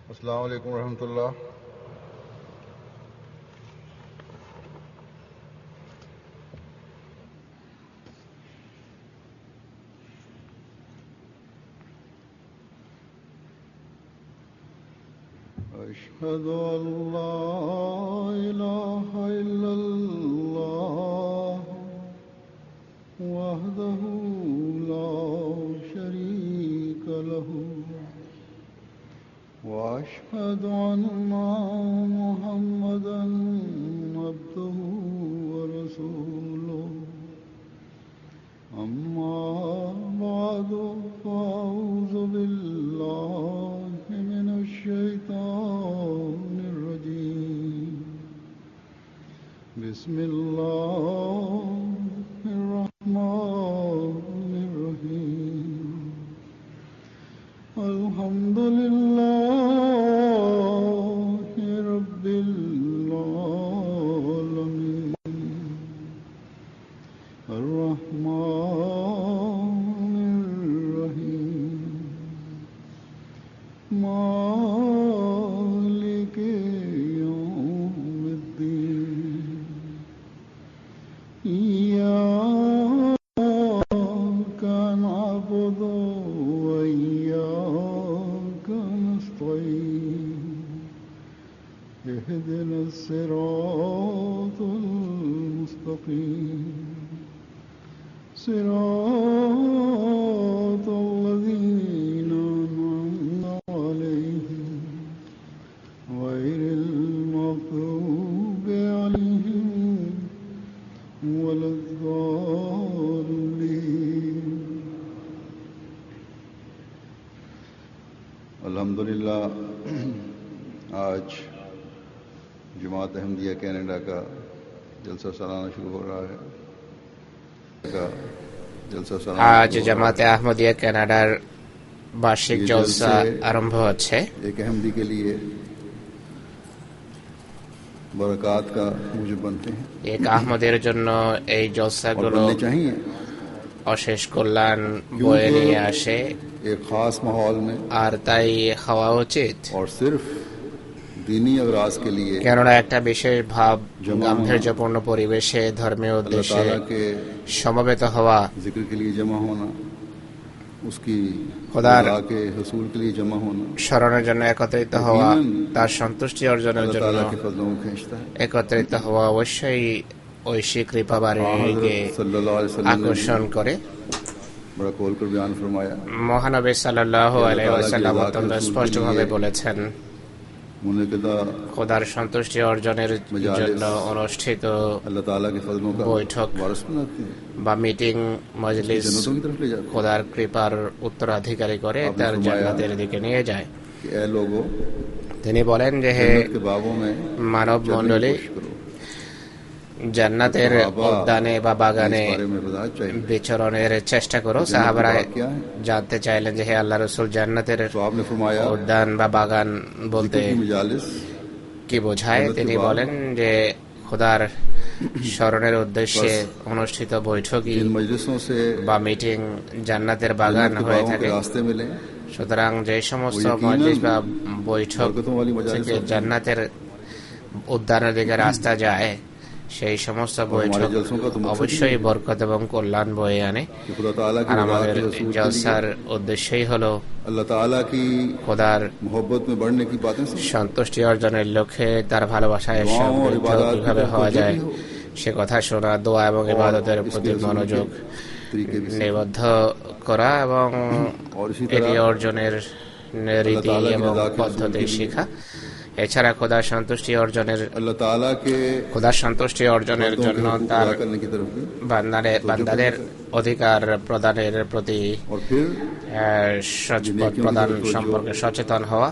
अस्सलाम वालेकुम रहमतुल्लाह। अशहदु अल्ला इलाहा इल्लल्लाह वहदहु ला शरीका लहू وأشهد أن محمدا عبده ورسوله أما بعد فأعوذ بالله من الشيطان الرجيم بسم الله الرحمن الرحيم الحمد لله رب العالمين الرحمن الرحيم مالك يوم الدين إياك نعبد وإياك نستعين اهدنا الصراط المستقيم صراط الذين أنعمت عليهم غير المغضوب عليهم ولا الضالين। अल्हम्दुलिल्लाह आज जमात अहमदिया कनाडा का जलसा सालाना शुरू हो रहा है। আজ জামাতে আহমদিয়া কানাডার বার্ষিক জলসা আরম্ভ হচ্ছে। एक अहमदी के लिए बरकत का मूजिब बनते हैं। এক আহমদের জন্য এই জলসাগুলো चाहिए অশেষ কল্যাণ বয়ে নিয়ে আসে, एक खास माहौल में আর তাই হওয়া উচিত। और सिर्फ दीनी अगराज के लिए কেননা একটা বিশেষ ভাব গাম্ভীর্যপূর্ণ পরিবেশে ধর্মীয় উদ্দেশ্যে সমবেত হওয়া, जिक्र के लिए जमा होना, उसकी खुदार के हुसूल के लिए जमा होना, স্মরণের জন্য একত্রিত হওয়া, তার সন্তুষ্টি অর্জনের জন্য একত্রিত হওয়া অবশ্যই ঐশী কৃপা বাড়িকে আকর্ষণ করে। बड़ा खोल कर बयान फरमाया, মহানবী সাল্লাল্লাহু আলাইহি ওয়াসাল্লাম অত্যন্ত স্পষ্টভাবে বলেছেন, খোদার সন্তুষ্টি অর্জনের জন্য অনুষ্ঠিত বৈঠক বা মিটিং মজলিস খোদার কৃপার উত্তরাধিকারী করে তার জান্নাতের দিকে নিয়ে যায়। তিনি বলেন যে হে মানব মণ্ডলী, জান্নাতের উদ্যানে বা বাগানে বিচরণের চেষ্টা করো। সাহাবারা জানতে চাইলেন যে হে আল্লাহ রাসূল, জান্নাতের উদ্যান বা বাগান বলতে কি বোঝায়? তিনি বলেন যে খোদার স্মরণের উদ্দেশ্যে অনুষ্ঠিত বৈঠকই বা মিটিং জান্নাতের বাগান হয়ে থাকে। সুতরাং যে সমস্ত মজলিস বা বৈঠক থেকে জান্নাতের উদ্যানের দিকে রাস্তা যায়, সেই সমস্ত বৈঠক অবশ্যই বরকত এবং কল্যাণ বয়ে আনে। আর আমাদের জলসার উদ্দেশ্যই হলো খোদার সন্তুষ্টি অর্জনের লক্ষ্যে তার ভালোবাসায় কিভাবে হওয়া যায় সে কথা শোনা, দোয়া এবং ইবাদতের প্রতি মনোযোগ নিবদ্ধ করা এবং এটি অর্জনের রীতি এবং পদ্ধতি শেখা। এছাড়া খোদার সন্তুষ্টি অর্জনের জন্য তার বান্দাদের অধিকার প্রদানের প্রতি প্রদান সম্পর্কে সচেতন হওয়া,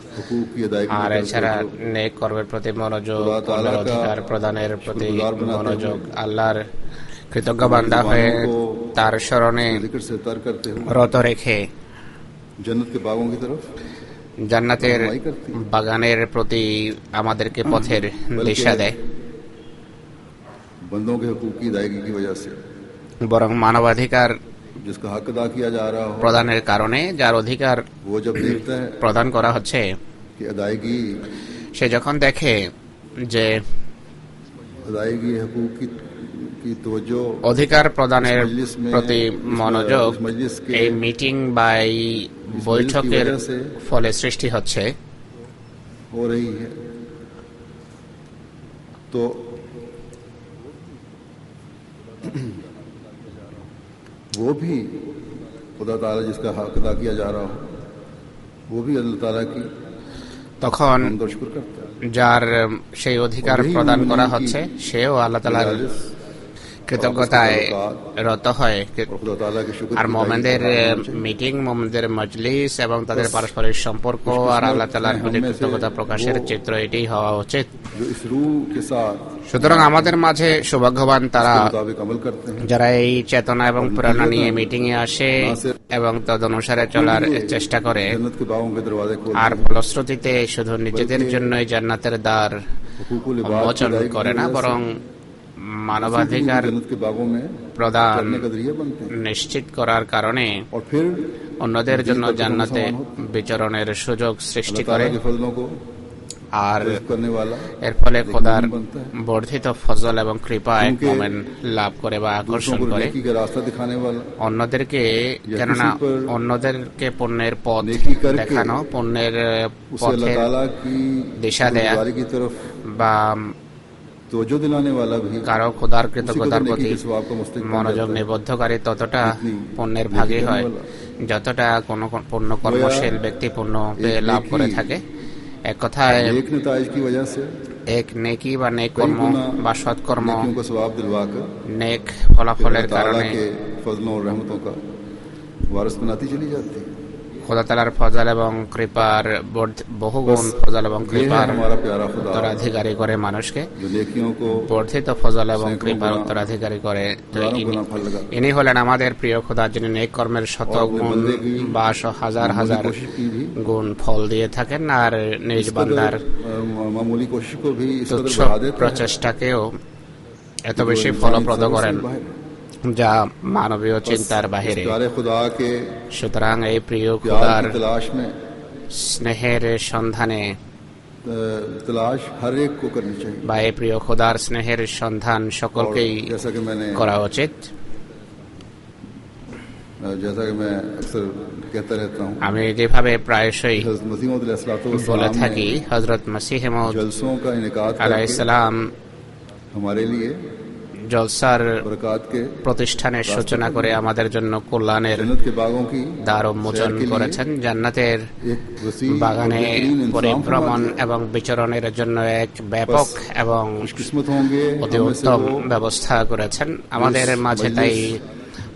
আর এছাড়া নেক কর্মের প্রতি মনোযোগ, অন্যের অধিকার প্রদানের প্রতি মনোযোগ, আল্লাহর কৃতজ্ঞ বান্দা হয়ে তার স্মরণে রত রেখে জান্নাতের বাগানের প্রতি আমাদেরকে পথের দিশা দেয়। বরং মানবাধিকার जिसका हक अदा किया जा रहा हो প্রদানের কারণে যার অধিকার वो जब देखता है প্রদান করা হচ্ছে कि अदायगी সে যখন দেখে যে अदायगी हकूक की तवज्जो অধিকার প্রদানের প্রতি মনোযোগ এই মিটিং বা এই বৈঠকের ফলে সৃষ্টি হচ্ছে हो रही है, तो वो भी खुदा ताला जिसका हक अदा किया जा रहा हो वो भी अल्लाह ताला की তখন हमद और शुक्र करता है। যার সেই অধিকার প্রদান করা হচ্ছে সেও আল্লাহ তাআলার কৃতজ্ঞতায় রত হয়। और खुदा ताला के शुक्र আর মোমেনদের মিটিং, মোমেনদের মজলিস এবং তাদের পারস্পরিক সম্পর্ক আর আল্লাহ তাআলার প্রতি কৃতজ্ঞতা প্রকাশের চিত্র এটাই হওয়া উচিত। जो इस रूह के साथ সুতরাং আমাদের মাঝে সৌভাগ্যবান তারা मुताबिक अमल करते हैं, যারা এই চেতনা এবং প্রেরণা নিয়ে মিটিং এ আসে এবং তদনুসারে চলার চেষ্টা করে जन्नत के बागों के दरवाजे खोल আর ফলশ্রুতিতে শুধু নিজেদের জন্যই জান্নাতের দ্বার हुकूकुल इबाद উন্মোচন করে না, বরং মানবাধিকার जन्नत के बागों में প্রদান करने का जरिया बनते हैं। নিশ্চিত করার কারণে और फिर অন্যদের জন্য জান্নাতে বিচরণের সুযোগ সৃষ্টি अल्लाह করে ताला के फजलों को আর रिज़्क़ करने वाला এর ফলে খোদার বর্ধিত ফজল এবং কৃপা এক মোমেন লাভ করে বা दूसरों আকর্ষণ को করে नेकी का रास्ता दिखाने वाला, অন্যদেরকে, কেননা অন্যদেরকে পুণ্যের পথ नेकी करके দেখানো, পুণ্যের उसे अल्लाह পথের ताला की दिशा देया। गुज़ारी की तरफ বা तवज्जो दिलाने वाला भी কারো খোদার उसी को কৃতজ্ঞতার नेकी প্রতি के सवाब का मुस्तहिक़ बन মনোযোগ जाता है। নিবদ্ধকারী ততটা जितनी পুণ্যের नेकी ভাগী करने হয় वाला। যতটা কোন পুণ্য কর্মশীল ব্যক্তি পুণ্য পেয়ে লাভ করে থাকে। এক কথায় नेक नताइज की वजह से এক নেকি বা নেক कई কর্ম गुना বা সৎকর্ম नेकियों का सवाब दिलवाकर নেক फिर ফলাফলের अल्लाह ताला কারণে के फजलों और रहमतों का वारिस बनाती चली जाती है। খোদা তাআলার ফজল এবং কৃপার বহুগুণ ফজল এবং ये है কৃপার हमारा प्यारा खुदा উত্তরাধিকারী করে মানুষকে, जो नेकियों को বর্ধিত ফজল এবং কৃপার উত্তরাধিকারী করে। তো हजारों गुना फल लगाता है। ইনি হলেন আমাদের প্রিয় খোদা, যিনি নেক কর্মের শত और अपने গুণ बंदे की বা হাজার হাজার कोशिश की भी গুণ ফল দিয়ে থাকেন আর নিজ বান্দার मामूली कोशिश को भी इस कदर তুচ্ছ बढ़ा देता है প্রচেষ্টাকেও এত जो বেশি इंसानी ফলপ্রদ समझ से করেন बाहर है। যা মানবীয় চিন্তার বাহিরে। इस प्यारे खुदा के সুতরাং এই প্রিয় प्यार খোদার की तलाश में স্নেহের সন্ধানে तलाश हर एक को करनी चाहिए। বা এই প্রিয় খোদার স্নেহের সন্ধান और সকলকেই जैसा कि করা উচিত। मैं अक्सर कहता रहता हूँ, আমি যেভাবে প্রায়শই हज़रत मसीह मौद अलैहिस्सलातु বলে वस्सलाम থাকি, ने হযরত মসিহ মউদ जलसों का इनेकाद करके আলাইহিসসালাম हमारे लिए জলসার बरक़ात के প্রতিষ্ঠানের সূচনা করে আমাদের জন্য কল্যাণের जन्नत के बागों की দ্বার উন্মোচন सैर के लिए করেছেন। জান্নাতের एक वसी বাগানে और बेहतरीन इंतज़ाम পরিভ্রমণ फरमा दिया। এবং বিচরণের জন্য এক ব্যাপক এবং खुशकिस्मत होंगे অতি हम में से উত্তম वो ব্যবস্থা করেছেন। আমাদের মাঝে মজলিস তাই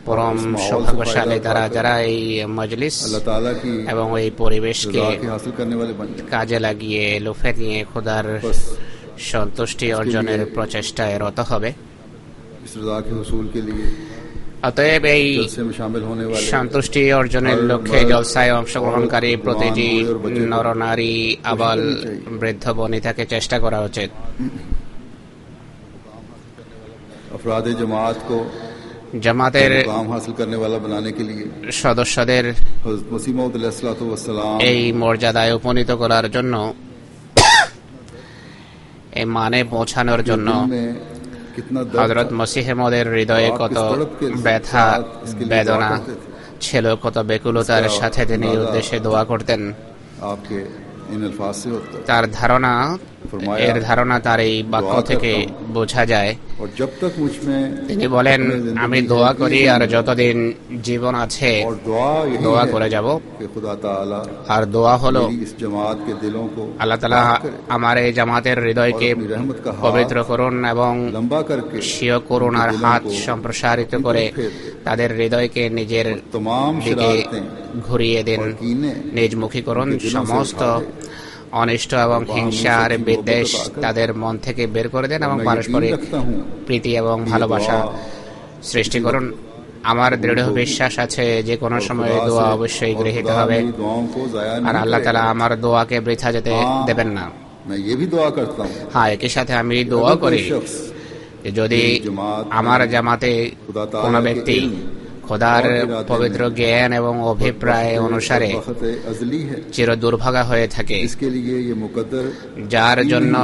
পরম और इस माहौल से সৌভাগ্যশালী फायदा তারা उठाकर যারা এই মজলিস अल्लाह ताला की এবং এই পরিবেশকে रज़ा की हासिल करने वाले बन जाए। কাজে লাগিয়ে লুফে নিয়ে খোদার बस সন্তুষ্টি অর্জনের প্রচেষ্টায় রত হবে। इस रज़ा के हुसूल के लिए অতএব এই जलसे में शामिल होने वाले সন্তুষ্টি অর্জনের লক্ষ্যে জলসায় অংশগ্রহণকারী প্রতিটি নরনারী, আবাল, বৃদ্ধ বনিতাকে চেষ্টা করা উচিত अफराद जमात को জামাতের मुकाम हासिल करने वाला बनाने के लिए সদস্যদের हज़रत मसीह मौद अलैहिस्सलातु वस्सलाम এই মর্যাদায় উপনীত করার জন্য, এই মানে পৌঁছানোর জন্য में कितना दर्द হযরত মসিহ মউদের হৃদয়ে কত ব্যথা বেদনা ছিল, কত বেকুলতার সাথে তিনি এই উদ্দেশ্যে দোয়া করতেন। आपके इन अल्फाज से होता है। তার ধারণা, এর ধারণা তার এই বাক্য থেকে বোঝা যায়। और जब तक मुझ में তিনি বলেন, আমি দোয়া করি আর যতদিন জীবন আছে और दुआ यही দোয়া है করে যাব। कि खुदा ताला আর দোয়া হলো मेरी इस जमात के दिलों को আল্লাহ তাআলা पाक करे, আমার এই জামাতের হৃদয়কে और अपनी रहमत का हाथ পবিত্র করুন এবং लंबा करके স্বীয় করুন আর হাত সম্প্রসারিত করে তাদের হৃদয়কে নিজের तमाम দিকে शरारतें ঘুরিয়ে দিন, और कीने নিজমুখী করুন। সমস্ত অনিষ্ট এবং হিংসা আর বিদ্বেষ তাদের মন থেকে বের করে দেন এবং मैं यकीन পারস্পরিক रखता हूँ প্রীতি এবং ভালোবাসা সৃষ্টি করুন। আমার দৃঢ় বিশ্বাস আছে যে কোনো সময় এই দোয়া অবশ্যই গৃহীত खुदा হবে मेरी दुआओं को जाया আর नहीं আল্লাহ তাআলা करेगा। আমার দোয়াকে বৃথা যেতে দেবেন না। मैं ये भी दुआ करता हूँ হ্যাঁ, একই সাথে আমি দোয়া अगर कोई করি शख्स যে যদি मेरी जमात में আমার জামাতে खुदा ताला কোনো के ব্যক্তি इल्म খোদার পবিত্র জ্ঞান এবং অভিপ্রায় অনুসারে চির দুর্ভাগা হয়ে থাকে, যার জন্য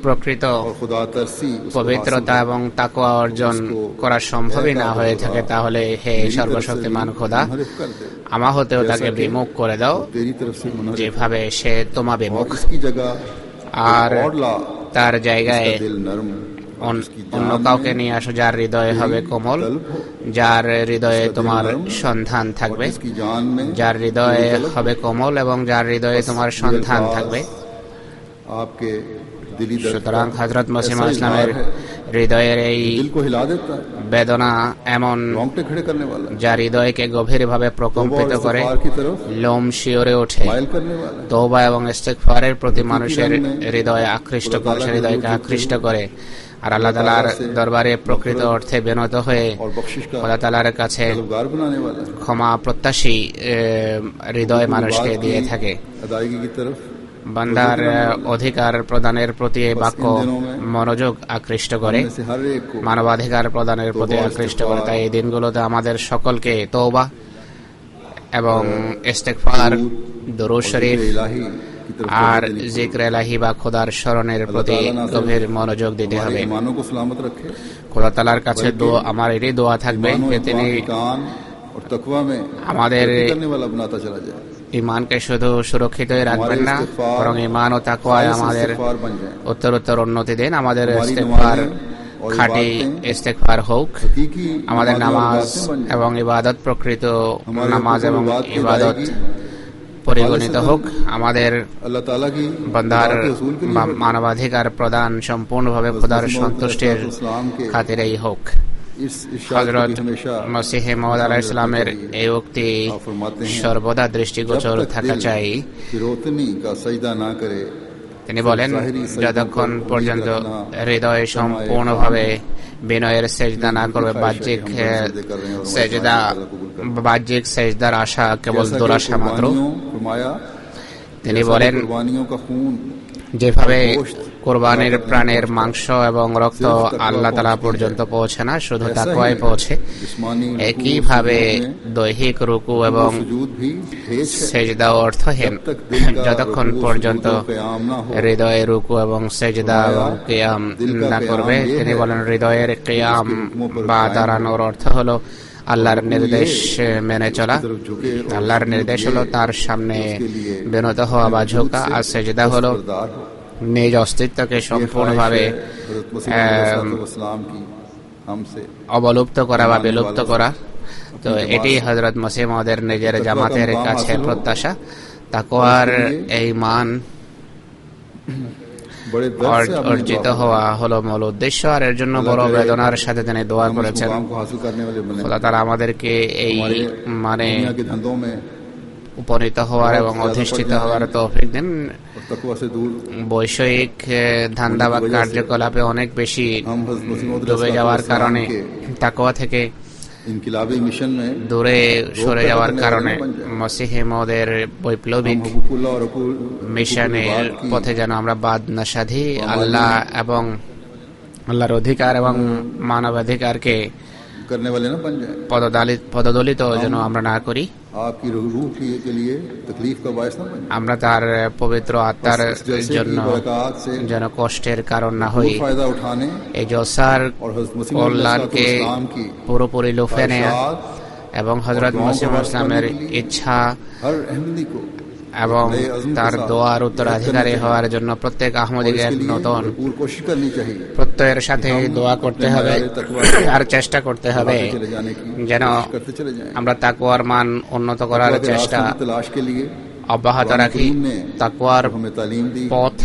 প্রকৃত পবিত্রতা এবং তাকওয়া অর্জন করা সম্ভবই না হয়ে থাকে, তাহলে হে সর্বশক্তিমান খোদা, আমা হতেও তাকে বিমুখ করে দাও যেভাবে সে তোমা বিমুখ, আর তার জায়গায় অন্য কাউকে নিয়ে আসো যার হৃদয়ে হবে কোমল, যার হৃদয়ে তোমার সন্ধান থাকবে, যার হৃদয়ে হবে কোমল এবং যার হৃদয়ে তোমার সন্ধান থাকবে। সুতরাং হযরত মসিহ মাউদ ইসলামের হৃদয়ের এই বেদনা এমন, যা হৃদয়কে গভীরভাবে প্রকম্পিত করে, লোম শিওরে ওঠে, তওবা এবং ইস্তিগফারের প্রতি মানুষের হৃদয়ে আকৃষ্ট করে, হৃদয়কে আকৃষ্ট করে, আর আল্লাহ তাআলার দরবারে প্রকৃত অর্থে বিনত হয়ে আল্লাহ তাআলার কাছে ক্ষমা প্রত্যাশী হৃদয় মানুষকে দিয়ে থাকে। বান্দার অধিকার প্রদানের প্রতি এই বাক্য মনোযোগ আকৃষ্ট করে, মানবাধিকার প্রদানের প্রতি আকৃষ্ট করে। তাই এই দিনগুলোতে আমাদের সকলকে তওবা এবং ইস্তিগফার, দুরূদ শরীফ আর জিক্র ইলাহি বা খোদার স্মরণের প্রতি গভীর মনোযোগ দিতে হবে। খোদা তাআলার কাছে আমার এই দোয়া থাকবে যে তিনি আমাদের ঈমানকে শুধু সুরক্ষিতই রাখবেন না, বরং ঈমান ও তাকওয়ায় আমাদের উত্তরোত্তর উন্নতি দেন। আমাদের ইস্তিগফার খাঁটি ইস্তিগফার হোক, আমাদের নামাজ এবং ইবাদত প্রকৃত নামাজ এবং ইবাদত পরিগণিত হোক, আমাদের বান্দার মানবাধিকার প্রদান সম্পূর্ণভাবে খোদার সন্তুষ্টির খাতিরেই হোক। হযরত মসিহ মাউদ আলাইহিস সালামের এই উক্তি সর্বদা দৃষ্টিগোচর থাকা চাই। তিনি বলেন, যতক্ষণ পর্যন্ত হৃদয় সম্পূর্ণভাবে বিনয়ের সেজদা না করবে, বাহ্যিক সেজদার আশা কেবল দুরাশা মাত্র। তিনি বলেন, যেভাবে কোরবানির প্রাণের মাংস এবং রক্ত আল্লাহ তাআলা পর্যন্ত পৌঁছে না, শুধু তাকওয়ায় পৌঁছে, একইভাবে দৈহিক রুকু এবং সেজদা অর্থহীন। যতক্ষণ পর্যন্ত হৃদয়ে রুকু এবং সেজদা এবং কিয়াম না করবে, তিনি বলেন হৃদয়ের কিয়াম বা দাঁড়ানোর অর্থ হলো আল্লাহর নির্দেশ মেনে চলা। আল্লাহর নির্দেশ হলো তার সামনে বিনত হওয়া বা ঝোঁকা, আর সেজদা হলো নিজ অস্তিত্বকে সম্পূর্ণভাবে অবলুপ্ত করা বা বিলুপ্ত করা। তো এটি হযরত মসিহ মাউদের নিজের জামাতের কাছে প্রত্যাশা। তাকওয়ার এই মান অর্জিত হওয়া হলো মূল উদ্দেশ্য, আর এর জন্য বড় বেদনার সাথে তিনি দোয়া করেছেন, খোদা তাআলা আমাদেরকে এই মানে উপনীত হওয়ার এবং অধিষ্ঠিত হওয়ার তৌফিক দিন। বৈষয়িক ধান্দা বা কার্যকলাপে অনেক বেশি ডুবে যাওয়ার কারণে, তাকওয়া থেকে দূরে সরে যাওয়ার কারণে মসিহ মাউদের বৈপ্লবিক মিশনের পথে যেন আমরা বাদ না সাধি, আল্লাহ এবং আল্লাহর অধিকার এবং মানবাধিকারকে পদদলিত যেন আমরা না করি, আমরা তার পবিত্র আত্মার জন্য যেন কষ্টের কারণ না হই। এই জলসার কল্যাণকে পুরোপুরি লুফে নেয়া এবং হযরত মসিহ মাউদ ইসলামের ইচ্ছা এবং তার দোয়ার উত্তরাধিকারী হওয়ার জন্য প্রত্যেক আহমদীকে নতুন প্রত্যয়ের সাথে দোয়া করতে হবে আর চেষ্টা করতে হবে যেন আমরা তাকওয়ার মান উন্নত করার চেষ্টা অব্যাহত রাখি। তাকওয়ার পথ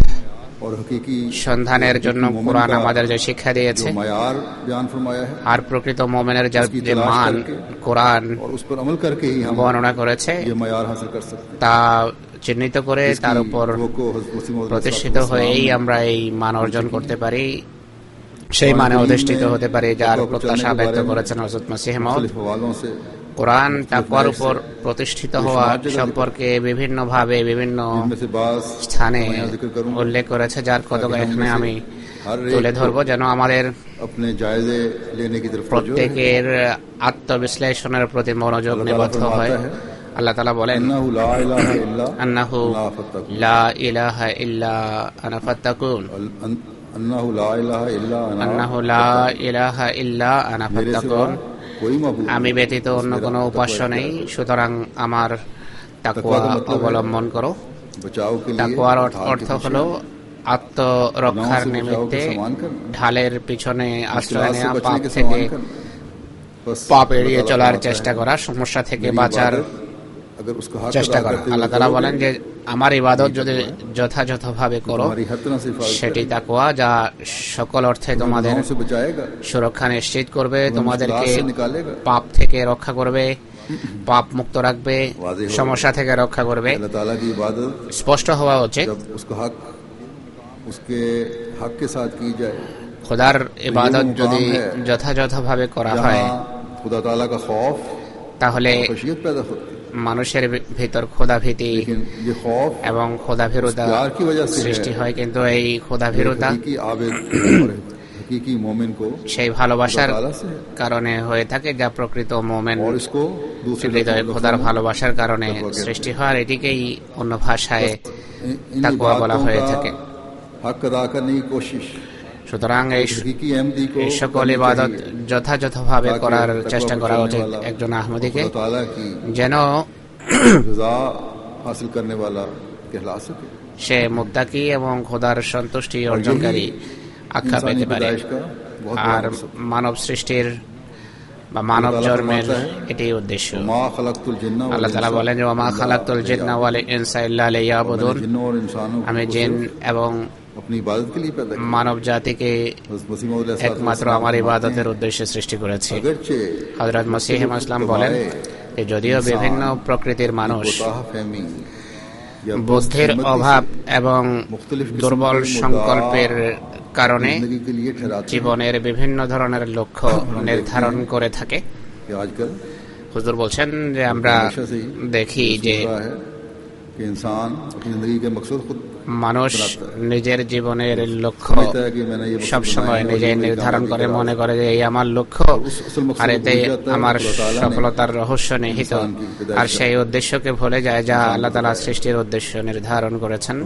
সন্ধানের জন্য কোরআন আমাদের যে শিক্ষা দিয়েছে আর প্রকৃত মুমিনের যে মান কোরআন বর্ণনা করেছে তা চিহ্নিত করে তার উপর প্রতিষ্ঠিত হয়েই আমরা এই মান অর্জন করতে পারি, সেই মানে অধিষ্ঠিত হতে পারি যার প্রত্যাশা ব্যক্ত করেছেন হযরত মসিহ মাউদ। কোরআন তাকওয়ার উপর প্রতিষ্ঠিত হওয়া সম্পর্কে বিভিন্নভাবে বিভিন্ন স্থানে উল্লেখ করেছে, যার কতক এখানে আমি তুলে ধরবো, যেন আমাদের প্রত্যেকের আত্মবিশ্লেষণের প্রতি মনোযোগ নিবদ্ধ হয়। আল্লাহ তাআলা বলেন, আন্নাহু লা ইলাহা ইল্লা আনা ফাত্তাকুন, আন্নাহু লা ইলাহা ইল্লা আনা ফাত্তাকুন, আমি ব্যতীত অন্য কোনো উপাস্য নেই, সুতরাং আমার তাকওয়া অবলম্বন করো। তাকওয়ার অর্থ হলো আত্মরক্ষার নিমিত্তে ঢালের পিছনে আশ্রয় নেওয়া, পাপ থেকে পাপ এড়িয়ে চলার চেষ্টা করা, সমস্যা থেকে বাঁচার চেষ্টা করা। আল্লাহ তাআলা বলেন যে আমার ইবাদত যদি যথাযথভাবে করো সেটি তাকওয়া, যা সকল অর্থে তোমাদের সুরক্ষা নিশ্চিত করবে, তোমাদেরকে পাপ থেকে রক্ষা করবে, পাপ মুক্ত রাখবে, সমস্যা থেকে রক্ষা করবে। স্পষ্ট হওয়া উচিত খোদার ইবাদত যদি যথাযথভাবে করা হয় তাহলে মানুষের ভিতর খোদাভীতি এবং খোদাভীরুতা সৃষ্টি হয়। কিন্তু এই খোদাভীরুতা সেই ভালোবাসার কারণে হয়ে থাকে যা প্রকৃত মোমেন হৃদয়ে খোদার ভালোবাসার কারণে সৃষ্টি হয়। আর এটিকেই অন্য ভাষায় তাকওয়া বলা হয়ে থাকে। সুতরাং এই সকল ইবাদত যথাযথভাবে করার চেষ্টা করা উচিত একজন আহমদীকে, যেন সে মুত্তাকি এবং খোদার সন্তুষ্টি অর্জনকারী আখ্যা পেতে পারে। আর মানব সৃষ্টির বা মানব জন্মের এটাই উদ্দেশ্য। আল্লাহ তাআলা বলেন, ওয়া মা খালাকতুল জিন্না ওয়াল ইনসা ইল্লা লিয়াবুদুন, আমি জিন এবং মানব জাতিকে একমাত্র আমার ইবাদতের উদ্দেশ্যে সৃষ্টি করেছি। হযরত মসিহ ইসলাম বলেন যে যদিও বিভিন্ন প্রকৃতির মানুষ বুদ্ধির অভাব এবং দুর্বল সংকল্পের কারণে জীবনের বিভিন্ন ধরনের লক্ষ্য নির্ধারণ করে থাকে, হুজুর বলছেন যে আমরা দেখি যে মানুষ নিজের জীবনের লক্ষ্য সবসময় নিজে নির্ধারণ করে, মনে করে যে এই আমার লক্ষ্য আর এতে আমার সফলতার রহস্য নিহিত, আর সেই উদ্দেশ্যকে ভুলে যায় যা আল্লাহ তাআলা সৃষ্টির উদ্দেশ্য নির্ধারণ করেছেন।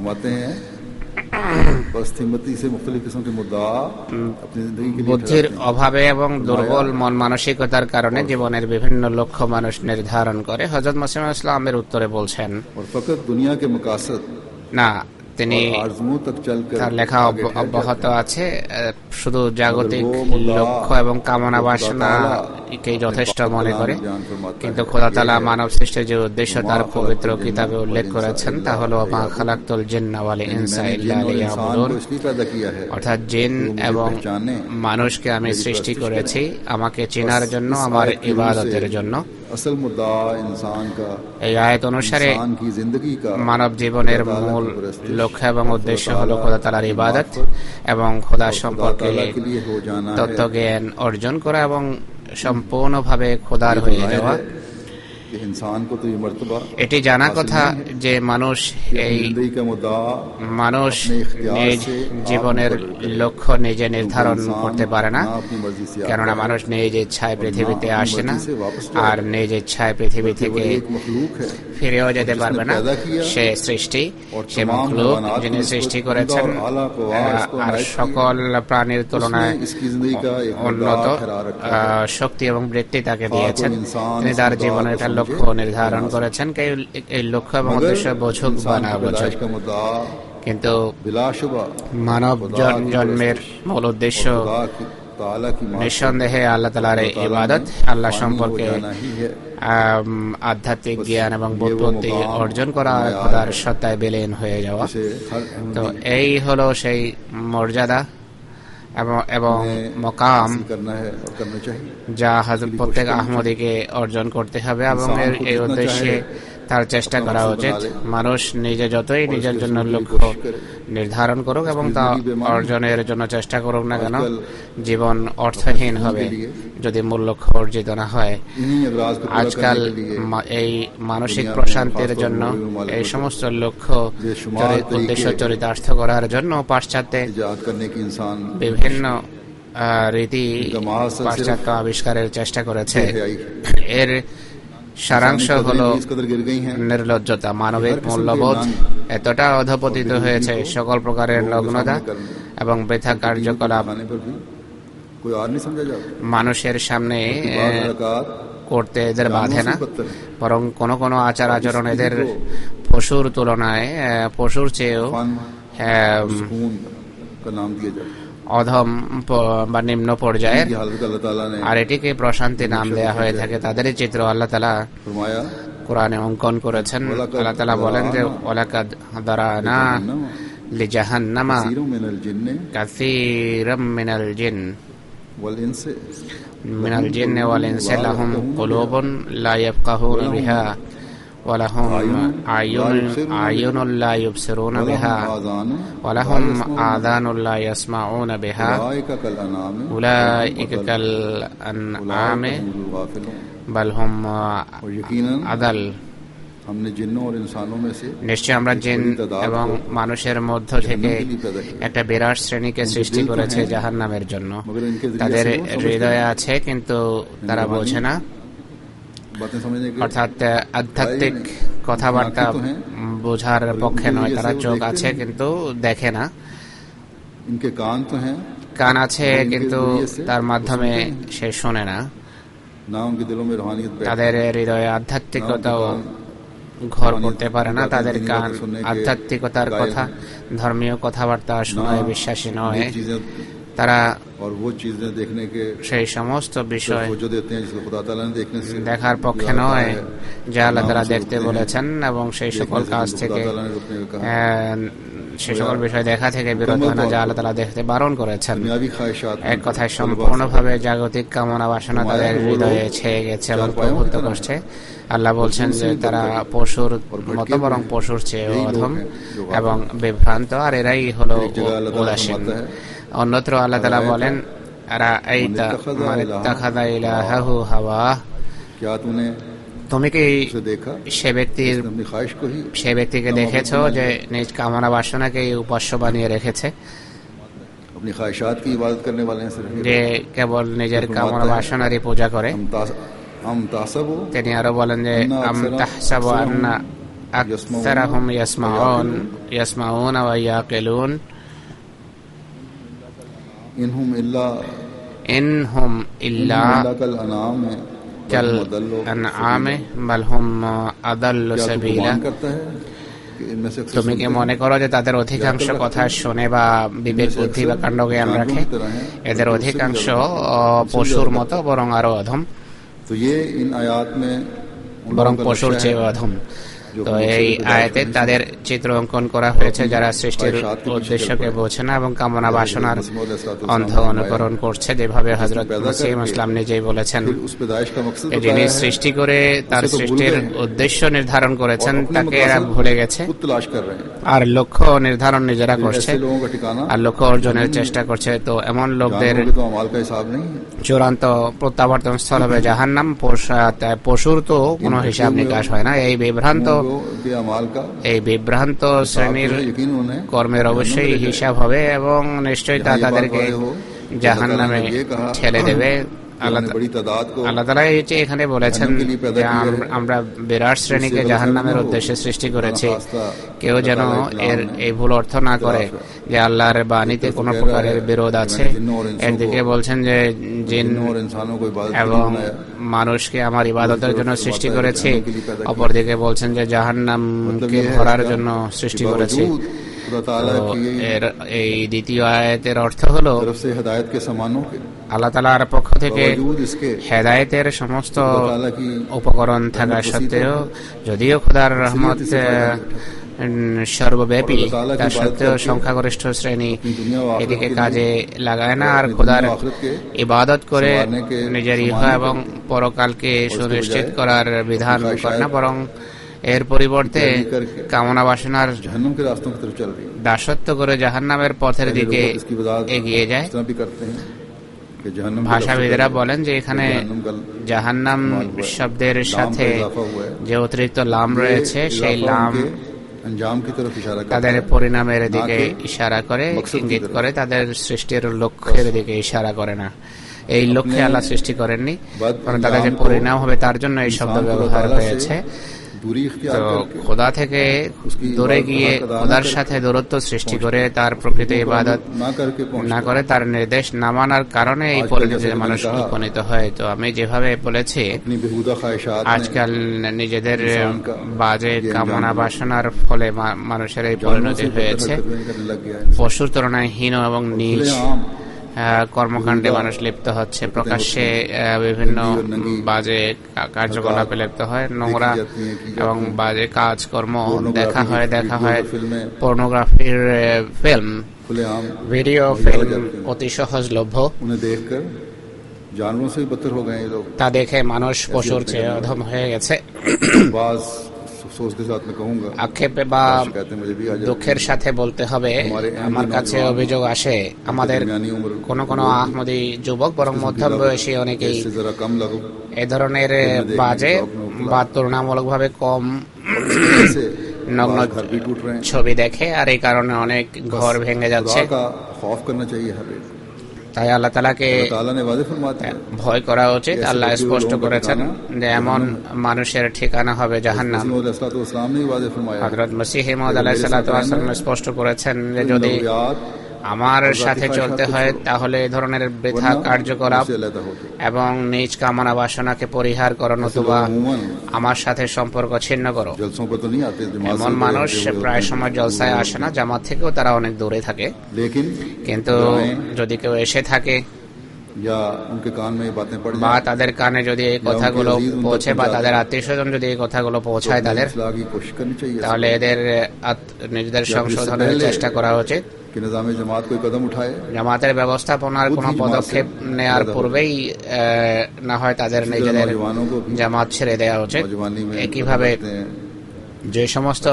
বুদ্ধির অভাবে এবং দুর্বল মন মানসিকতার কারণে জীবনের বিভিন্ন লক্ষ্য মানুষ নির্ধারণ করে। হযরত মসিহ ইসলামের উত্তরে বলছেন, না, তিনি তার লেখা অব্যাহত আছে, শুধু জাগতিক লক্ষ্য এবং কামনা বাসনাকেই যথেষ্ট মনে করে, কিন্তু খোদা তাআলা মানব সৃষ্টির যে উদ্দেশ্য তার পবিত্র কিতাবে উল্লেখ করেছেন তা হলো মা খালাকতুল জিন্না ওয়াল ইনসা ইল্লা লিয়াবুদুন, অর্থাৎ জিন এবং মানুষকে আমি সৃষ্টি করেছি আমাকে চেনার জন্য, আমার ইবাদতের জন্য। এই আয়াত অনুসারে মানব জীবনের মূল লক্ষ্য এবং উদ্দেশ্য হলো খোদা তাআলার ইবাদত এবং খোদা সম্পর্কে তত্ত্বজ্ঞান অর্জন করা এবং সম্পূর্ণভাবে খোদার হয়ে যাওয়া। এটি জানা কথা যে মানুষ নিজ জীবনের লক্ষ্য নিজে নির্ধারণ করতে পারে না, কেননা মানুষ নিজ ইচ্ছায় পৃথিবীতে আসে না আর নিজ ইচ্ছায় পৃথিবী থেকে ফিরেও যেতে পারবে না। সে সৃষ্টি, সে মখলুক যিনি সৃষ্টি করেছেন আর সকল প্রাণীর তুলনায় উন্নত শক্তি এবং বৃত্তি তাকে দিয়েছেন। তিনি তার জীবনের একটা লক্ষ্য নির্ধারণ করেছেন, এই লক্ষ্য এবং উদ্দেশ্য বোঝুক বা না বোঝুক, কিন্তু মানব জন্মের মূল উদ্দেশ্য নিঃসন্দেহে আল্লাহ তাআলার ইবাদত, আল্লাহ সম্পর্কে আধ্যাত্মিক জ্ঞান এবং বুদ্ধি অর্জন করা, খোদার সত্তায় বিলীন হয়ে যাওয়া। তো এই হলো সেই মর্যাদা এবং মকাম যা প্রত্যেক আহমদীকে অর্জন করতে হবে এবং এই উদ্দেশ্যে তার চেষ্টা করা উচিত। মানুষ নিজে যতই নিজের জন্য লক্ষ্য নির্ধারণ করুক এবং তা অর্জনের জন্য চেষ্টা করুক না কেন, জীবন অর্থহীন হবে যদি মূল লক্ষ্য অর্জিত না হয়। আজকাল এই মানসিক প্রশান্তির জন্য, এই সমস্ত লক্ষ্য উদ্দেশ্য চরিতার্থ করার জন্য পাশ্চাত্যে বিভিন্ন রীতি পাশ্চাত্য আবিষ্কারের চেষ্টা করেছে। এর সারাংশ হল নির্লজ্জতা। মানবিক মূল্যবোধ এতটা অধপতিত হয়েছে, সকল প্রকারের নগ্নতা এবং বৃথা কার্যকলাপ মানুষের সামনে করতে এদের বাধে না, বরং কোনো কোনো আচার আচরণ এদের পশুর তুলনায়, পশুর চেয়েও অধম বা নিম্ন পর্যায়ের, আর এটিকে প্রশান্তি নাম দেয়া হয়ে থাকে। তাদেরই চিত্র আল্লাহ তাআলা কোরআনে অঙ্কন করেছেন। আল্লাহ তাআলা বলেন যে ওয়ালাকাদ দারানা লিজাহান্নামা কাসীরাম মিনাল জিন্নি ওয়াল ইনসি লাহুম কুলুবুন লা ইয়াফকাহুনা বিহা ওয়ালাহুম আয়ুনুন লা ইউবসিরুনা বিহা ওয়ালাহুম আযানুন লা ইয়াসমাউনা বিহা উলাইকা কাল আনআমি বাল হুম আদাল। নিশ্চয় আমরা জিন এবং মানুষের মধ্য থেকে একটা বিরাট শ্রেণীকে সৃষ্টি করেছে জাহান্নামের জন্য। তাদের হৃদয় আছে কিন্তু তারা বোঝে না, অর্থাৎ আধ্যাত্মিক কথাবার্তা বোঝার পক্ষে নয়। তারা চোখ আছে কিন্তু দেখে না, কান আছে কিন্তু তার মাধ্যমে সে শোনে না। তাদের হৃদয়ে আধ্যাত্মিকতাও ঘর করতে পারে না, তাদের কান আধ্যাত্মিকতার কথা, ধর্মীয় কথাবার্তা শোনায় বিশ্বাসী নয়। তারা সেই সমস্ত বিষয় দেখার পক্ষে নয় যা আল্লাহ তাআলা দেখতে বলেছেন, এবং সেই সকল কাজ থেকে, সে সকল বিষয় দেখা থেকে বিরত হয় না যা আল্লাহ তাআলা দেখতে বারণ করেছেন। এক কথায় সম্পূর্ণভাবে জাগতিক কামনা বাসনা তাদের হৃদয়ে ছেয়ে গেছে এবং প্রভুত্ব করছে। আল্লাহ বলছেন যে তারা পশুর মতো, বরং পশুর চেয়ে অধম এবং বিভ্রান্ত, আর এরাই হলো উদাসীন। অন্যত্র আল্লাহ তাআলা বলেন রাআইতা মান ইত্তাখাযা ইলাহাহু হাওয়া, তুমি কি সে ব্যক্তিকে দেখেছো যে নিজ কামনা বাসনাকে উপাস্য বানিয়ে রেখেছে, যে কেবল নিজের কামনা বাসনারই পূজা করে। তিনি আরো বলেন যে আম তাহসাবু আন্না আকসারাহুম ইয়াসমাউনা ওয়া ইয়াকিলুন ইনহুম ইল্লা কাল আনআমি বাল হুম আদাল্লু সাবিলা। তুমি কি মনে করো যে তাদের অধিকাংশ কথা শুনে বা বিবেক বুদ্ধি বা কাণ্ড জ্ঞান রাখে? এদের অধিকাংশ পশুর মতো, বরং আরো অধম, বরং পশুর চেয়ে অধম। তো এই আয়াতে তাদের চিত্র অঙ্কন করা হয়েছে যারা সৃষ্টির উদ্দেশ্যকে বোঝে না এবং কামনা বাসনার অন্ধ অনুকরণ করছে, যেভাবে হযরত মুসিহ ইসলাম নিজেই বলেছেন, যিনি সৃষ্টি করে তার সৃষ্টির উদ্দেশ্য নির্ধারণ করেছেন তাকে এরা ভুলে গেছে, আর লক্ষ্য নির্ধারণ নিজেরা করছে আর লক্ষ্য অর্জনের চেষ্টা করছে। তো এমন লোকদের চূড়ান্ত প্রত্যাবর্তন স্থল হবে জাহান্নাম। পশুর তো কোনো হিসাব নিকাশ হয় না। এই বিভ্রান্ত শ্রেণীর কর্মের অবশ্যই হিসাব হবে এবং নিশ্চয়ই তা তাদেরকে জাহান্নামে ঠেলে দেবে। আল্লাহ তাআলা এখানে বলেছেন যে আমরা বিরাট শ্রেণীকে জাহান্নামের উদ্দেশ্যে সৃষ্টি করেছি। কেউ যেন এই ভুল অর্থ না করে যে আল্লাহর বাণীতে কোনো প্রকারের বিরোধ আছে। একদিকে বলছেন যে জিন এবং মানুষকে আমার ইবাদতের জন্য সৃষ্টি করেছি, অপরদিকে বলছেন যে জাহান্নামকে ধরার জন্য সৃষ্টি করেছি। এই দ্বিতীয় আয়াতের অর্থ হলো আল্লাহ তাআলার পক্ষ থেকে হেদায়েতের সমস্ত উপকরণ থাকা সত্ত্বেও, যদিও খোদার রহমত সর্বব্যাপী, তা সত্ত্বেও সংখ্যাগরিষ্ঠ শ্রেণী এদিকে কাজে লাগায় না আর খোদার ইবাদত করে নিজের ইহা এবং পরকালকে সুনিশ্চিত করার বিধান করে না, বরং এর পরিবর্তে কামনা বাসনার দাসত্ব করে জাহান্নামের পথের দিকে এগিয়ে যায়। ভাষাবিদেরা বলেন যে এখানে জাহান্নাম শব্দের সাথে যে অতিরিক্ত লাম রয়েছে, সেই লাম তাদের পরিণামের দিকে ইশারা করে, ইঙ্গিত করে, তাদের সৃষ্টির লক্ষ্যের দিকে ইশারা করে না। এই লক্ষ্যে আল্লাহ সৃষ্টি করেননি, কারণ তাদের যে পরিণাম হবে তার জন্য এই শব্দ ব্যবহার হয়েছে। তো খোদা থেকে দূরে গিয়ে খোদার সাথে দূরত্ব সৃষ্টি করে তার প্রকৃত ইবাদত না করে তার নির্দেশ না মানার কারণে এই পরিণতিতে মানুষ উপনীত হয়। তো আমি যেভাবে বলেছি, আজকাল নিজেদের বাজে কামনা বাসনার ফলে মানুষের এই পরিণতি হয়েছে। পশুর তুলনায় হীন এবং নীচ কর্মকাণ্ডে মানুষ লিপ্ত হচ্ছে, প্রকাশ্যে বিভিন্ন বাজে কার্যকলাপে লিপ্ত হয়, নোংরা এবং বাজে কাজকর্ম দেখা হয়। পর্নোগ্রাফির ফিল্ম, ভিডিও ফিল্ম অতি সহজলভ্য, তা দেখে মানুষ পশুর চেয়ে অধম হয়ে গেছে। আক্ষেপে বা দুঃখের সাথে বলতে হবে, আমার কাছে অভিযোগ আসে আমাদের কোন আহমদী যুবক বরং মধ্যম বয়সী অনেকেই এ ধরনের বাজে বা তুলনামূলকভাবে কম নগ্ন ছবি দেখে, আর এই কারণে অনেক ঘর ভেঙে যাচ্ছে। তাই আল্লাহ তাআলাকে ভয় করা উচিত। আল্লাহ স্পষ্ট করেছেন যে এমন মানুষের ঠিকানা হবে জাহান্নাম। হযরত মসিহ মাউদ আলাইহিস সালাতু ওয়াস সালাম স্পষ্ট করেছেন যে যদি আমার সাথে চলতে হয় তাহলে এই ধরনের বৃথা কার্যকলাপ এবং নিজ কামনা বাসনাকে পরিহার করো, নতুবা আমার সাথে সম্পর্ক ছিন্ন করো। এমন মানুষ প্রায় সময় জলসায় আসে না, জামাত থেকেও তারা অনেক দূরে থাকে। কিন্তু যদি কেউ এসে থাকে বা তাদের কানে যদি এই কথাগুলো পৌঁছে বা তাদের আত্মীয় স্বজন যদি এই কথাগুলো পৌঁছায় তাদের, তাহলে এদের নিজেদের সংশোধনের চেষ্টা করা উচিত। জামাতের ব্যবস্থাপনার কোনো পদক্ষেপ নেয়ার পূর্বেই না হয় তাদের নিজেদের জামাত ছেড়ে দেওয়া উচিত। একইভাবে যে সমস্ত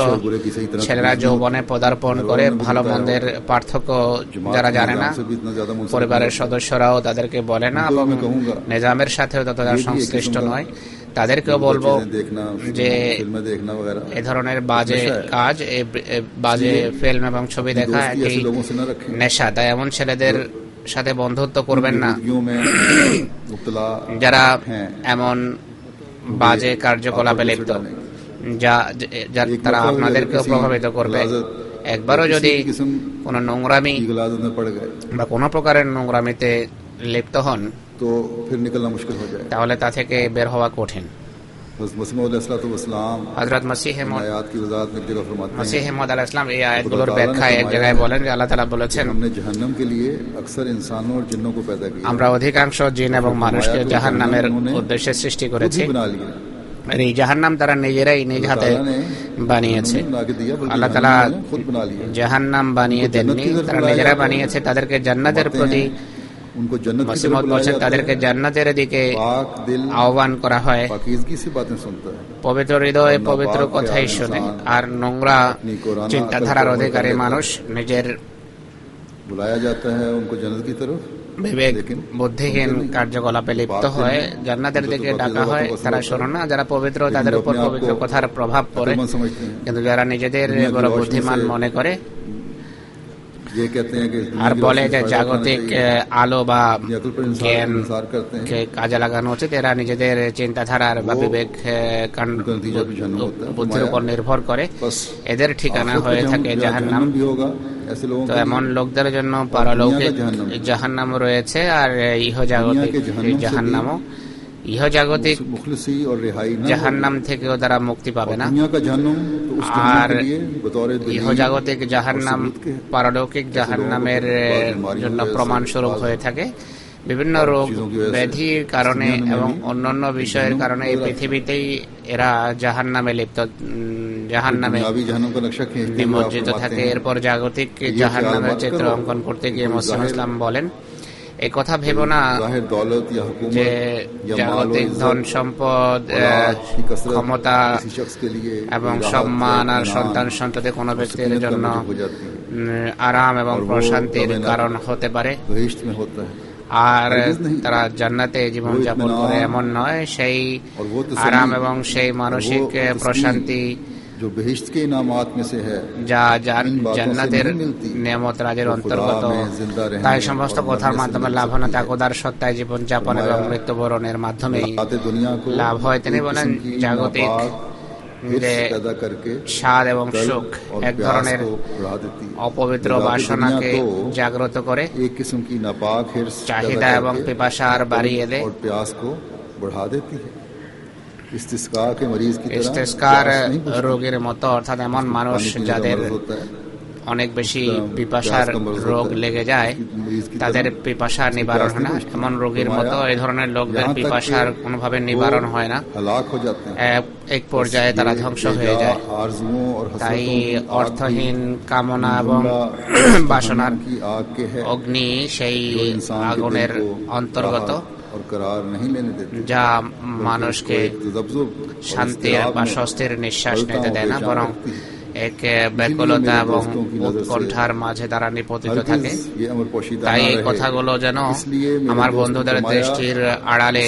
ছেলেরা যৌবনে পদার্পণ করে ভালো মন্দের পার্থক্য যারা জানে না, পরিবারের সদস্যরাও তাদেরকে বলে না এবং নিজামের সাথেও ততটা সংশ্লিষ্ট নয়, তাদেরকেও বলবো যে এ ধরনের বাজে কাজ, বাজে ফিল্ম এবং ছবি দেখা একটি নেশা। তাই এমন ছেলেদের সাথে বন্ধুত্ব করবেন না যারা এমন বাজে কার্যকলাপে লিপ্ত, তারা আপনাদেরকেও প্রভাবিত করবে। একবারও যদি কোনো নোংরামি বা কোনো প্রকারের নোংরামিতে লিপ্ত হন তাহলে তা থেকে বের হওয়া কঠিন। হযরত মসিহ মাউদ আলাইহিস সালাম এই আয়াতগুলোর ব্যাখ্যায় এক জায়গায় বলেন যে আল্লাহ তাআলা বলেছেন, আমরা অধিকাংশ জিন এবং মানুষকে জাহান্নামের উদ্দেশ্যে সৃষ্টি করেছি। এই জাহান্নাম তারা নিজেরাই নিজ হাতে বানিয়েছে। আল্লাহ তাআলা জাহান্নাম বানিয়ে দেননি, তারা নিজেরা বানিয়েছে। তাদেরকে জান্নাতের প্রতি তাদেরকে জান্নাতের দিকে আহ্বান করা হয়, পবিত্র হৃদয়ে পবিত্র কথাই শুনে। আর নোংরা চিন্তাধারার অধিকারী মানুষ নিজের বিবেক বুদ্ধিহীন কার্যকলাপে লিপ্ত হয়, জান্নাতের দিকে ডাকা হয়, তারা শোনো না। যারা পবিত্র তাদের উপর পবিত্র কথার প্রভাব পড়ে, কিন্তু যারা নিজেদের বড় বুদ্ধিমান মনে করে আর বলে যে জাগতিক আলো বা জ্ঞানকে কাজে লাগানো উচিত, এরা নিজেদের চিন্তাধারার বা বিবেক বুদ্ধির উপর নির্ভর করে, এদের ঠিকানা হয়ে থাকে জাহান্নাম। তো এমন লোকদের জন্য পারলৌকিক জাহান্নাম রয়েছে আর ইহজাগতিক জাহান্নামও। ইহজাগতিক জাহান্নাম থেকেও তারা মুক্তি পাবে না, আর ইহজাগতিক জাহান্নাম পারলৌকিক জাহান্নামের জন্য প্রমাণ স্বরূপ হয়ে থাকে। বিভিন্ন রোগ ব্যাধির কারণে এবং অন্যান্য বিষয়ের কারণে এই পৃথিবীতেই এরা জাহান্নামে লিপ্ত, জাহান্নামে নিমজ্জিত থাকে। এরপর জাগতিক জাহান্নামের চিত্র অঙ্কন করতে গিয়ে মুসলিম ইসলাম বলেন এই কথা ভেবো না যে জাগতিক ধন সম্পদ, ক্ষমতা এবং সম্মান আর সন্তান সন্ততি কোনো ব্যক্তির জন্য আরাম এবং প্রশান্তির কারণ হতে পারে আর তারা জান্নাতে জীবনযাপন করে, এমন নয়। সেই আরাম এবং সেই মানসিক প্রশান্তি যা জান্নাতের নিয়ামত রাজের অন্তর্গত, তাই সমস্ত কথার মাধ্যমে লাভ হয় না, তাকওয়ার সত্তায় জীবনযাপন এবং মৃত্যুবরণের মাধ্যমেই লাভ হয়। তিনি বলেন জাগতিক স্বাদ এবং সুখ এক ধরনের অপবিত্র বাসনাকে জাগ্রত করে, চাহিদা এবং পিপাসার বাড়িয়ে দেয়। ইস্তেসকার রোগের মতো, অর্থাৎ এমন মানুষ যাদের অনেক বেশি পিপাসার রোগ লেগে যায়, তাদের পিপাসার নিবারণ হয় না, এমন রোগীর মতো এই ধরনের লোকদের পিপাসার কোনোভাবে নিবারণ হয় না, এক পর্যায়ে তারা ধ্বংস হয়ে যায়। তাই অর্থহীন কামনা এবং বাসনার অগ্নি সেই আগুনের অন্তর্গত, যা মানুষকে শান্তির বা স্বস্তির নিঃশ্বাস নিতে দেয় না, বরং এক ব্যাকুলতা এবং উৎকণ্ঠার মাঝে তারা নিপতিত থাকে। তাই এই কথাগুলো যেন আমার বন্ধুদের দৃষ্টির আড়ালে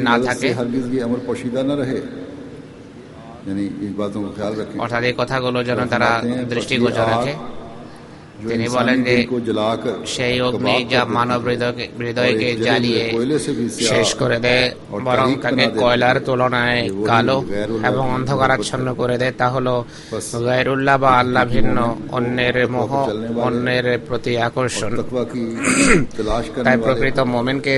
না থাকে, অর্থাৎ এই কথাগুলো যেন তারা দৃষ্টিগোচর রাখে। তিনি বলেন যে সেই অগ্নি যা মানব হৃদয়কে জ্বালিয়ে শেষ করে দেয়, বরং তাকে কয়লার তুলনায় কালো এবং অন্ধকারাচ্ছন্ন করে দেয়, তা হলো গায়রুল্লাহ বা আল্লাহ ভিন্ন অন্যের মোহ, অন্যের প্রতি আকর্ষণ। তাই প্রকৃত মুমিনকে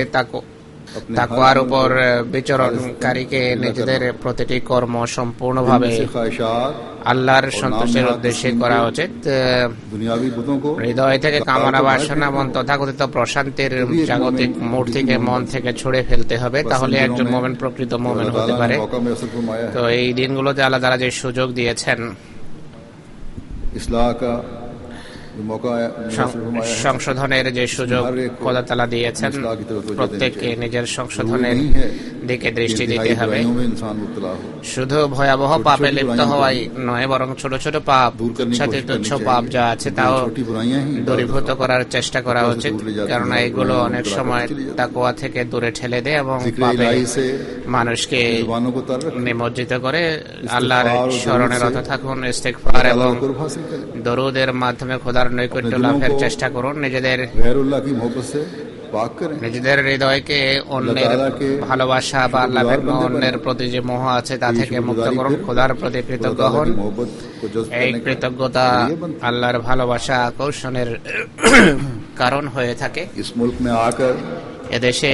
তাকওয়ার উপর বিচরণকারীকে নিজেদের প্রতিটি কর্ম সম্পূর্ণভাবে আল্লাহর সন্তোষের উদ্দেশ্যে করা উচিত। হৃদয় থেকে কামনা বাসনা এবং তথাকথিত প্রশান্তির জাগতিক মূর্তিকে মন থেকে ছুড়ে ফেলতে হবে, তাহলে একজন মুমিন প্রকৃত মুমিন হতে পারে। তো এই দিনগুলোতে আল্লাহ তাআলা যে সুযোগ দিয়েছেন সংশোধনের, যে সুযোগ খোদা তাআলা দিয়েছেন, প্রত্যেককে নিজের সংশোধনের দিকে দৃষ্টি দিতে হবে। শুধু ভয়াবহ পাপে লিপ্ত হওয়াই নয়, বরং ছোট ছোট পাপ, তুচ্ছ পাপ যা আছে তাও দূরীভূত করার চেষ্টা করা উচিত, কারণ এগুলো অনেক সময় তাকওয়া থেকে দূরে ঠেলে দেয় এবং পাপে মানুষকে নিমজ্জিত করে। আল্লাহর স্মরণে রত থাকুন, ইস্তেগফার এবং দরুদের মাধ্যমে খোদার নৈকট্য লাভের চেষ্টা করুন। নিজেদের হৃদয়কে অন্যের ভালোবাসা বা আল্লাহের অন্যের প্রতি যে মোহ আছে তা থেকে মুক্ত করুন। খোদার প্রতি কৃতজ্ঞ হন। এই কৃতজ্ঞতা আল্লাহর ভালোবাসা আকর্ষণের কারণ হয়ে থাকে। এদেশে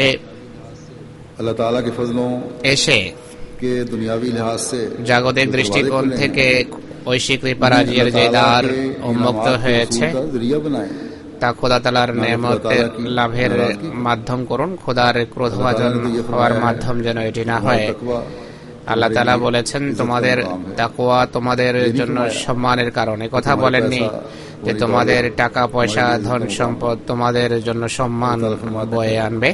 এসে জাগতিক দৃষ্টিকোণ থেকে ঐশী কৃপারাজির যে দ্বার উন্মুক্ত হয়েছে, তা খোদা তাআলার নেয়ামতের লাভের মাধ্যম করুন। খোদার ক্রোধভাজন হওয়ার মাধ্যম যেন এটি না হয়। আল্লাহ তাআলা বলেছেন, তোমাদের তাকওয়া তোমাদের জন্য সম্মানের কারণে। কথা বলেননি যে তোমাদের টাকা পয়সা ধন সম্পদ তোমাদের জন্য সম্মান বয়ে আনবে।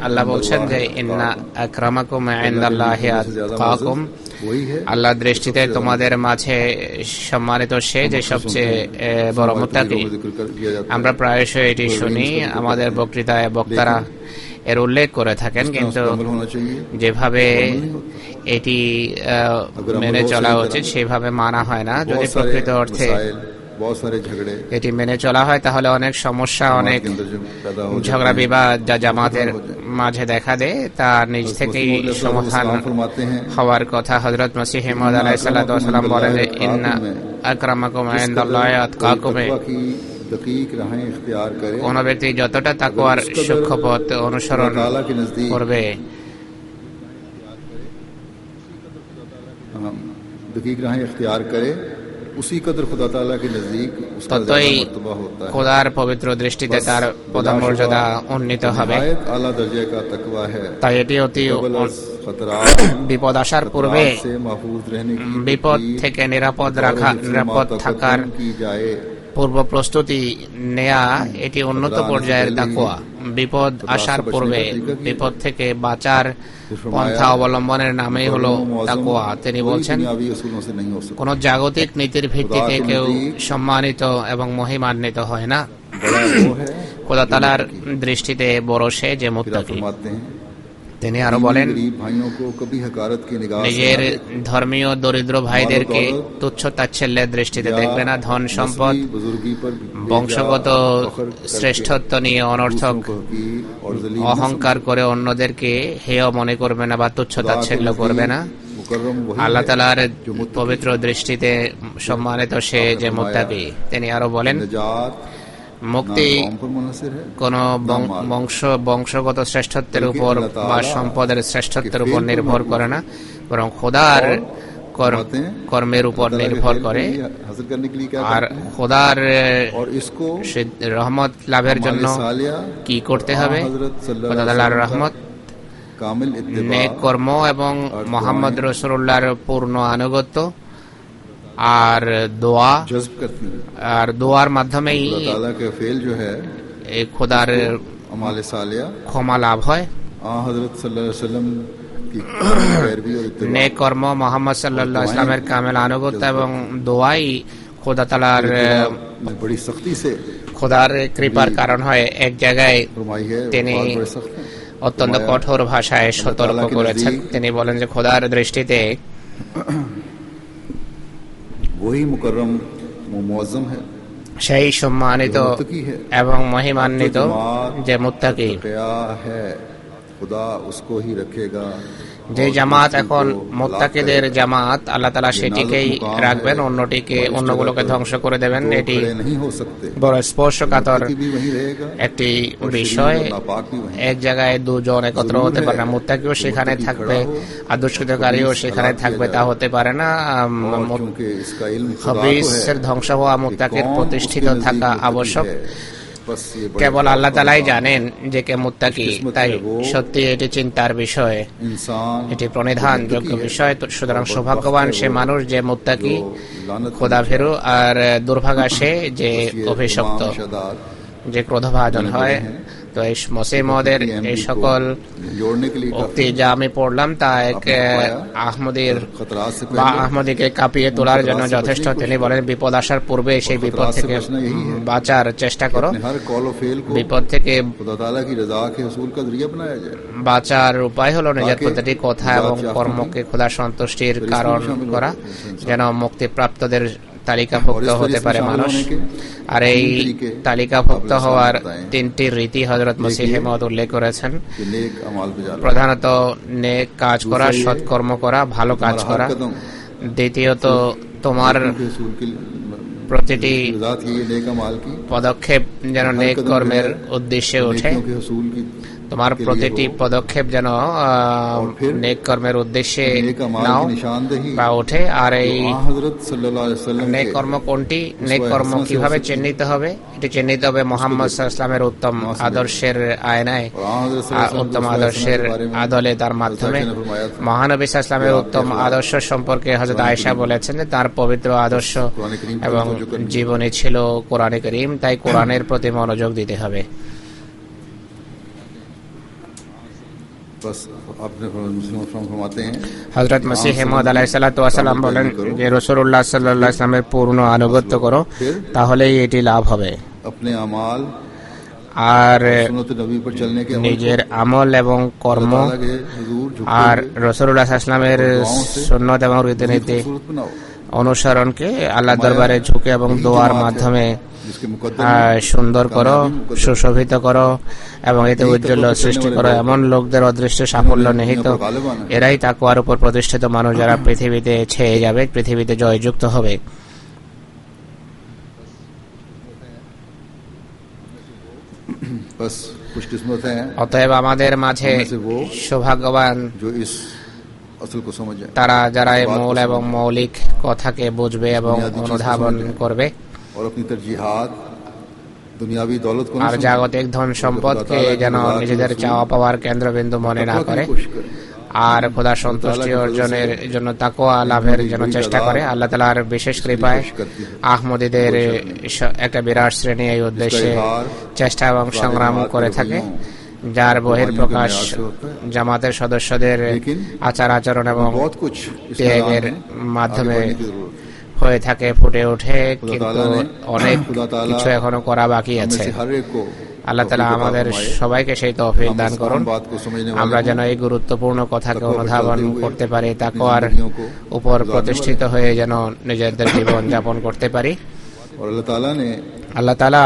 আল্লাহ বলছেন যে ইন্না আকরামাকুম ইনদাল্লাহি আতকাকুম, আল্লাহর দৃষ্টিতে তোমাদের মাঝে সম্মানিত সে যে সবচেয়ে বড় মুত্তাকি। আমরা প্রায়শই এটি শুনি, আমাদের বক্তৃতায় বক্তারা এর উল্লেখ করে থাকেন, কিন্তু যেভাবে এটি মেনে চলা উচিত সেভাবে মানা হয় না। যদি প্রকৃত অর্থে এটি মেনে চলা হয় তাহলে অনেক সমস্যা, অনেক ঝগড়া বিবাদ যা জামাতের মাঝে দেখা দেয় তা নিজ থেকেই সমাধান হওয়ার কথা। হযরত মসিহ মাউদ আলাইহিস সালাতু ওয়াস সালাম বলেন যে ইন্না আকরামাকুম ইনদাল্লাহি আতকাকুম, কোন ব্যক্তি যতটা তাকওয়ার সূক্ষ্ম পথ অনুসরণ করবে ততই খোদার পবিত্র দৃষ্টিতে তার পদমর্যাদা উন্নীত হবে। তাই এটি অতি বিপদ আসার পূর্বে বিপদ থেকে নিরাপদ থাকার পূর্ব প্রস্তুতি নেয়া এটি উন্নত পর্যায়ের তাকওয়া। বিপদ আসার পূর্বে বিপদ থেকে বাঁচার পন্থা অবলম্বনের নামেই হলো তাকওয়া। তিনি বলছেন, কোন জাগতিক নীতির ভিত্তিতে কেউ সম্মানিত এবং মহিমান্বিত হয় না। খোদা তাআলার দৃষ্টিতে বড় সে যে মুত্তাকি। তিনি আরো বলেন, নিজের ধর্মীয় দরিদ্র ভাইদেরকে তুচ্ছ তাচ্ছিল্যের দৃষ্টিতে দেখবে না। ধন সম্পদ, বংশগত শ্রেষ্ঠত্ব নিয়ে অনর্থক অহংকার করে অন্যদেরকে হেয় মনে করবে না বা তুচ্ছ তাচ্ছিল্য করবে না। আল্লাহ তাআলার পবিত্র দৃষ্টিতে সম্মানিত সে যে মুত্তাকি। তিনি আরো বলেন, মুক্তি কোন বংশগত শ্রেষ্ঠত্বের উপর বা সম্পদের শ্রেষ্ঠত্বের উপর নির্ভর করে না, বরং খোদার কর্মের উপর নির্ভর করে। আর খোদার রহমত লাভের জন্য কি করতে হবে? খোদা তাআলার রহমত, নেক কর্ম এবং মুহাম্মদ রাসূলুল্লাহর পূর্ণ আনুগত্য আর দোয়া। আর দোয়ার মাধ্যমেই এই খোদার ক্ষমা লাভ হয়। নেক কর্ম, মুহাম্মদ সাল্লাল্লাহু আলাইহি ওয়াসাল্লামের কামেল আনুগত্য এবং দোয়াই খোদা তাআলার খোদার কৃপার কারণ হয়। এক জায়গায় তিনি অত্যন্ত কঠোর ভাষায় সতর্ক করেছেন। তিনি বলেন যে খোদার দৃষ্টিতে সেই সম্মানিত এবং মহিমান্বিত যে মুত্তাকি। যে জামাত এখন মুত্তাকিদের জামাত, আল্লাহ তাআলা সেটিকেই রাখবেন, অন্যগুলোকে ধ্বংস করে দেবেন। এটি বড় স্পর্শকাতর একটি বিষয়। এক জায়গায় দুজন একত্র হতে পারে না। মুত্তাকিও সেখানে থাকবে, আদর্শকারীও সেখানে থাকবে, তা হতে পারে না। খবিসের ধ্বংস হওয়া, মুত্তাকির প্রতিষ্ঠিত থাকা আবশ্যক। কেবল আল্লাহ তাআলাই জানেন যে কে মুত্তাকি। তাই সত্যি এটি চিন্তার বিষয়, এটি প্রণিধানযোগ্য বিষয়। সুতরাং সৌভাগ্যবান সে মানুষ যে মুত্তাকি, খোদাভীরু, আর দুর্ভাগা সে যে অভিশপ্ত, যে ক্রোধভাজন হয়। তো এই মসিহ মওউদের এই সকল উক্তি যা আমি পড়লাম তা এক আহমদীকে কাঁপিয়ে তোলার জন্য যথেষ্ট। তিনি বলেন, বিপদ আসার পূর্বে সেই বিপদ থেকে বাঁচার চেষ্টা করো। বিপদ থেকে বাঁচার উপায় হলো নিজের প্রতিটি কথা এবং কর্মকে খোদার সন্তুষ্টির কারণ করা, যেন মুক্তিপ্রাপ্তদের তালিকাভুক্ত হতে পারে মানুষ। আর এই তালিকাভুক্ত হওয়ার তিনটি রীতি হযরত মসিহ মওউদ উল্লেখ করেছেন। প্রধানত নেক কাজ করা, সৎকর্ম করা, ভালো কাজ করা। দ্বিতীয়ত, তোমার প্রতিটি পদক্ষেপ যেন নেক কর্মের উদ্দেশ্যে ওঠে। তোমার প্রতিটি পদক্ষেপ যেন নেক কর্মের উদ্দেশ্যে নাও বা ওঠে। আর এই নেক কর্ম কোনটি, নেক কর্ম কিভাবে চিহ্নিত হবে? এটি চিহ্নিত হবে মুহাম্মদ সাল্লাল্লাহু আলাইহি ওয়াসাল্লামের উত্তম আদর্শের আয়নায়, উত্তম আদর্শের আদলে, তার মাধ্যমে। মহানবী সাল্লাল্লাহু আলাইহি ওয়াসাল্লামের উত্তম আদর্শ সম্পর্কে হযরত আয়েশা বলেছেন যে তার পবিত্র আদর্শ এবং জীবনী ছিল কোরআনে কারীম। তাই কোরআনের প্রতি মনোযোগ দিতে হবে। হযরত মসিহ মওউদ আলাইহিসসালাতু ওয়াসাল্লাম বলেন যে রাসূলুল্লাহ সাল্লাল্লাহু আলাইহি ওয়াসাল্লামের পূর্ণ আনুগত্য করো, তাহলেই এটি লাভ হবে। আর নিজের আমল এবং কর্ম আর রাসূলুল্লাহ সাল্লাল্লাহু আলাইহি ওয়াসাল্লামের সুন্নাত এবং রীতিনীতি অনুসরণকে আল্লাহর দরবারে ঝুঁকে এবং দোয়ার মাধ্যমে সুন্দর করো, সুশোভিত করো এবং এতে উজ্জ্বল সৃষ্টি করো। এমন লোকদের অদৃষ্ট সাফল্য নিহিত। এরাই তাকওয়ার উপর প্রতিষ্ঠিত মানুষ, যারা পৃথিবীতে ছেয়ে যাবে, পৃথিবীতে জয়যুক্ত হবে। অতএব আমাদের মাঝে সৌভাগ্যবান তারা, যারা এই মূল এবং মৌলিক কথাকে বুঝবে এবং অনুধাবন করবে আর জাগতিক ধন সম্পদকে যেন নিজেদের চাওয়া পাওয়ার কেন্দ্রবিন্দু মনে না করে। আর খোদা সন্তুষ্টি অর্জনের জন্য তাকওয়া লাভের জন্য চেষ্টা করে। আল্লাহ তাআলার বিশেষ কৃপায় আহমদীদের একটা বিরাট শ্রেণী এই উদ্দেশ্যে চেষ্টা এবং সংগ্রাম করে থাকে, যার বহিঃপ্রকাশ জামাতের সদস্যদের আচার আচরণ এবং ত্যাগের মাধ্যমে হয়ে থাকে, ফুটে ওঠে। কিন্তু অনেক কিছু এখনো করা বাকি আছে। আল্লাহ তাআলা আমাদের সবাইকে সেই তৌফিক দান করুন, আমরা যেন এই গুরুত্বপূর্ণ কথাকে অনুধাবন করতে পারি, তাকওয়ার উপর প্রতিষ্ঠিত হয়ে যেন নিজেদের জীবন যাপন করতে পারি। আল্লাহ তাআলা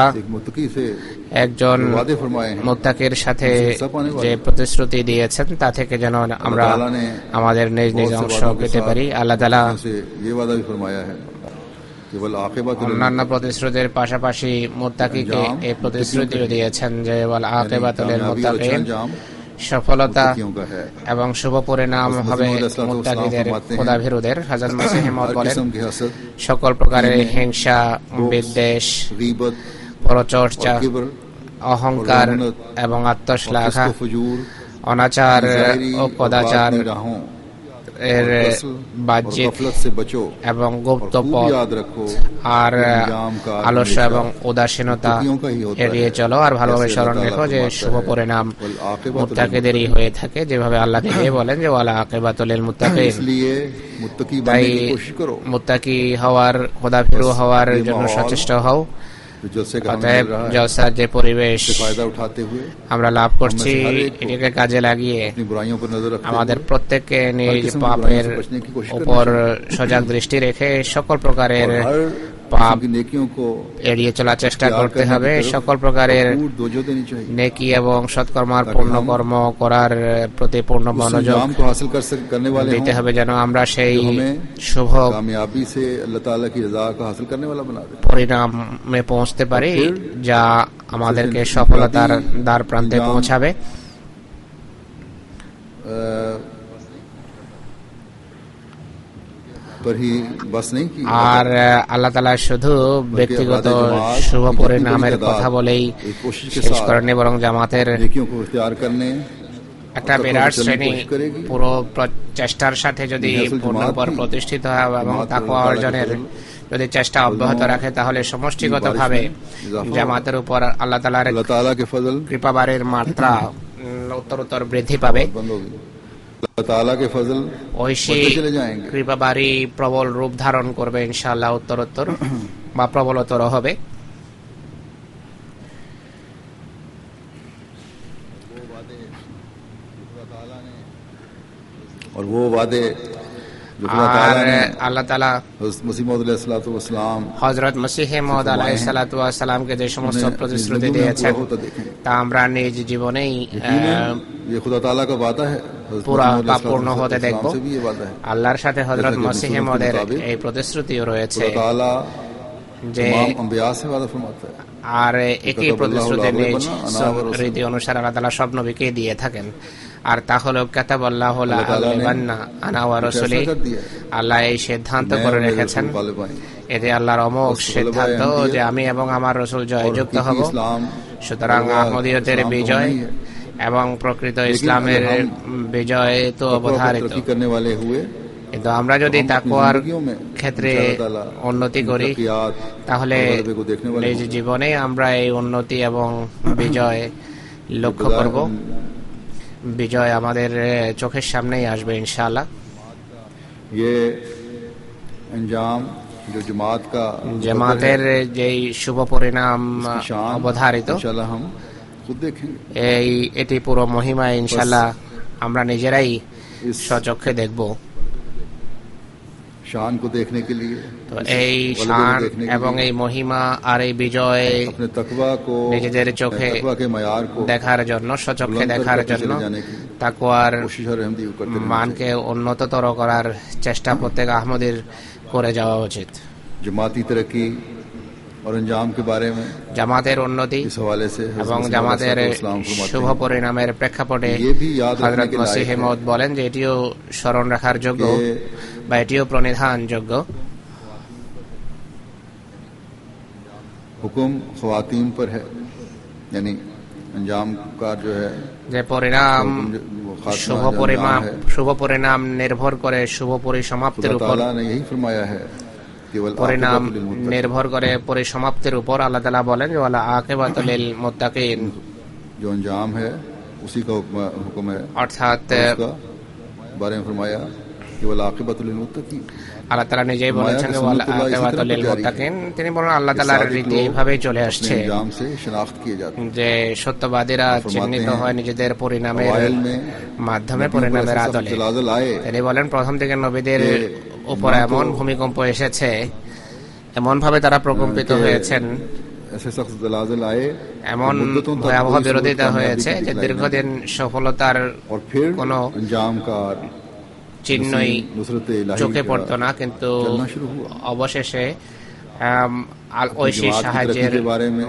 একজন মুত্তাকির সাথে যে প্রতিশ্রুতি দিয়েছেন তা থেকে যেন আমরা আমাদের নিজ নিজ অংশ পেতে পারি। আল্লাহ তাআলা অন্যান্য প্রতিশ্রুতির পাশাপাশি মুত্তাকিকে এই প্রতিশ্রুতিও দিয়েছেন যে ওয়াল আকিবাতুল লিল মুত্তাকিন, সফলতা এবং শুভ পরিণাম হবে মুত্তাকিদের, খোদাভীরুদের। হযরত মসিহ মাউদ বলেন, সকল প্রকারের হিংসা, বিদ্বেষ, পরচর্চা, অহংকার এবং আত্মশ্লাঘা, অনাচার ও কদাচার এর বাহ্যিক এবং গুপ্ত পথ আর আলস্য এবং উদাসীনতা এড়িয়ে চলো, আর ভালোভাবে স্মরণ রেখো যে শুভ পরিণাম মুত্তাকিদেরই হয়ে থাকে, যেভাবে আল্লাহ নিজে বলেন যে ওয়াল আকিবাতুল লিল মুত্তাকিন। তাই মুত্তাকি হওয়ার, খোদাভীরু হওয়ার জন্য সচেষ্ট হও। অতএব জলসার যে পরিবেশ আমরা লাভ করছি, এটাকে কাজে লাগিয়ে আমাদের প্রত্যেককে নিজ পাপের উপর সজাগ দৃষ্টি রেখে সকল প্রকারের পাপ এড়িয়ে চলার চেষ্টা করতে হবে। সকল প্রকারের নেকি এবং সৎকর্মার পূর্ণ কর্ম করার প্রতি পূর্ণ মনোযোগ দিতে হবে, যেন আমরা সেই শুভ পরিণামে পৌঁছতে পারি যা আমাদেরকে সফলতার দ্বার প্রান্তে পৌঁছাবে। আর আল্লাহ তাআলা শুধু ব্যক্তিগত শুভ পরিণামের কথা বলেই শেষ করেননি, বরং জামাতের একটা বিরাট শ্রেণী পুরো চেষ্টার সাথে যদি পূর্ণপর প্রতিষ্ঠিত হয় এবং তাকওয়া অর্জনের যদি চেষ্টা অব্যাহত রাখে, তাহলে সমষ্টিগতভাবে জামাতের উপর আল্লাহ তাআলার কৃপাবারের মাত্রা উত্তরোত্তর বৃদ্ধি পাবে। ঐশী কৃপাবাড়ি প্রবল রূপ ধারণ করবে ইনশাআল্লাহ, উত্তরোত্তর বা প্রবলতর হবে। আর আল্লাহ তাআলা হযরত মসিহ মাউদ আলাইহিস সালাতু ওয়াস সালামকে যে সমস্ত প্রতিশ্রুতি দিয়েছেন তা আমরা নিজ জীবনেই পুরা পূর্ণ হতে দেখব। আল্লাহর সাথে হযরত মসিহ মাউদের এই প্রতিশ্রুতিও রয়েছে যে, আর একই প্রতিশ্রুতি নিজ রীতি অনুসারে আল্লাহ তাআলা সব নবীকে দিয়ে থাকেন। আর তা হলো কাতাবাল্লাহু লা আগলিবান্না আনা ওয়া রাসূলি, আল্লাহ এই সিদ্ধান্ত করে রেখেছেন, এতে আল্লাহর অমোঘ সিদ্ধান্ত যে আমি এবং আমার রাসূল জয়যুক্ত হব। সুতরাং আহমদিয়তের বিজয় এবং প্রকৃত ইসলামের বিজয় তো অবধারিত, কিন্তু আমরা যদি তাকওয়ার ক্ষেত্রে উন্নতি করি তাহলে নিজ জীবনে আমরা এই উন্নতি এবং বিজয় লক্ষ্য করব। বিজয় আমাদের চোখের সামনেই আসবে ইনশাআল্লাহ। জামাতের যেই শুভ পরিণাম অবধারিত, এটি পুরো মহিমা ইনশাআল্লাহ আমরা নিজেরাই স্বচক্ষে দেখব। তো এই শান এবং এই মহিমা আর এই বিজয় নিজেদের চোখে দেখার জন্য, স্বচক্ষে দেখার জন্য তাকওয়ার মানকে উন্নততর করার চেষ্টা প্রত্যেক আহমদীর করে যাওয়া উচিত। জামাতি তরক্কি জামাতের উন্নতি এবং জামাতের শুভ পরিণামের প্রেক্ষাপটে হযরত মসিহ মাউদ বলেন যে এটিও স্মরণ রাখার যোগ্য বা এটিও প্রণিধান যোগ্য। হুকুম খাওয়াতিন পর হ্যায়, यानी যে পরিণাম শুভ পরিণাম নির্ভর করে শুভ পরিসমাপ্তির উপর। পরিণাম নির্ভর করে পরিসমাপ্তির উপর। আল্লাহ তাআলা বলেন যে ওয়ালা আকিবাতুল লিল মুত্তাকিন, অর্থাৎ আল্লাহ তাআলা নিজেই বলেছেন যে ওয়ালা আকিবাতুল লিল মুত্তাকিন। তিনি বলেন আল্লাহ তাআলার রীতি এইভাবেই চলে আসছে যে সত্যবাদীরা চিহ্নিত হয় নিজেদের পরিণামের মাধ্যমে, পরিণামের আদলে। তিনি বলেন প্রথম থেকে নবীদের উপর এমন ভূমিকম্প এসেছে, এমন ভাবে তারা প্রকম্পিত হয়েছেন, এমন ভয়াবহ বিরোধিতা হয়েছে যে দীর্ঘদিন সফলতার কোনো চিহ্নই চোখে পড়ত না, কিন্তু অবশেষে ঐশী সাহায্যের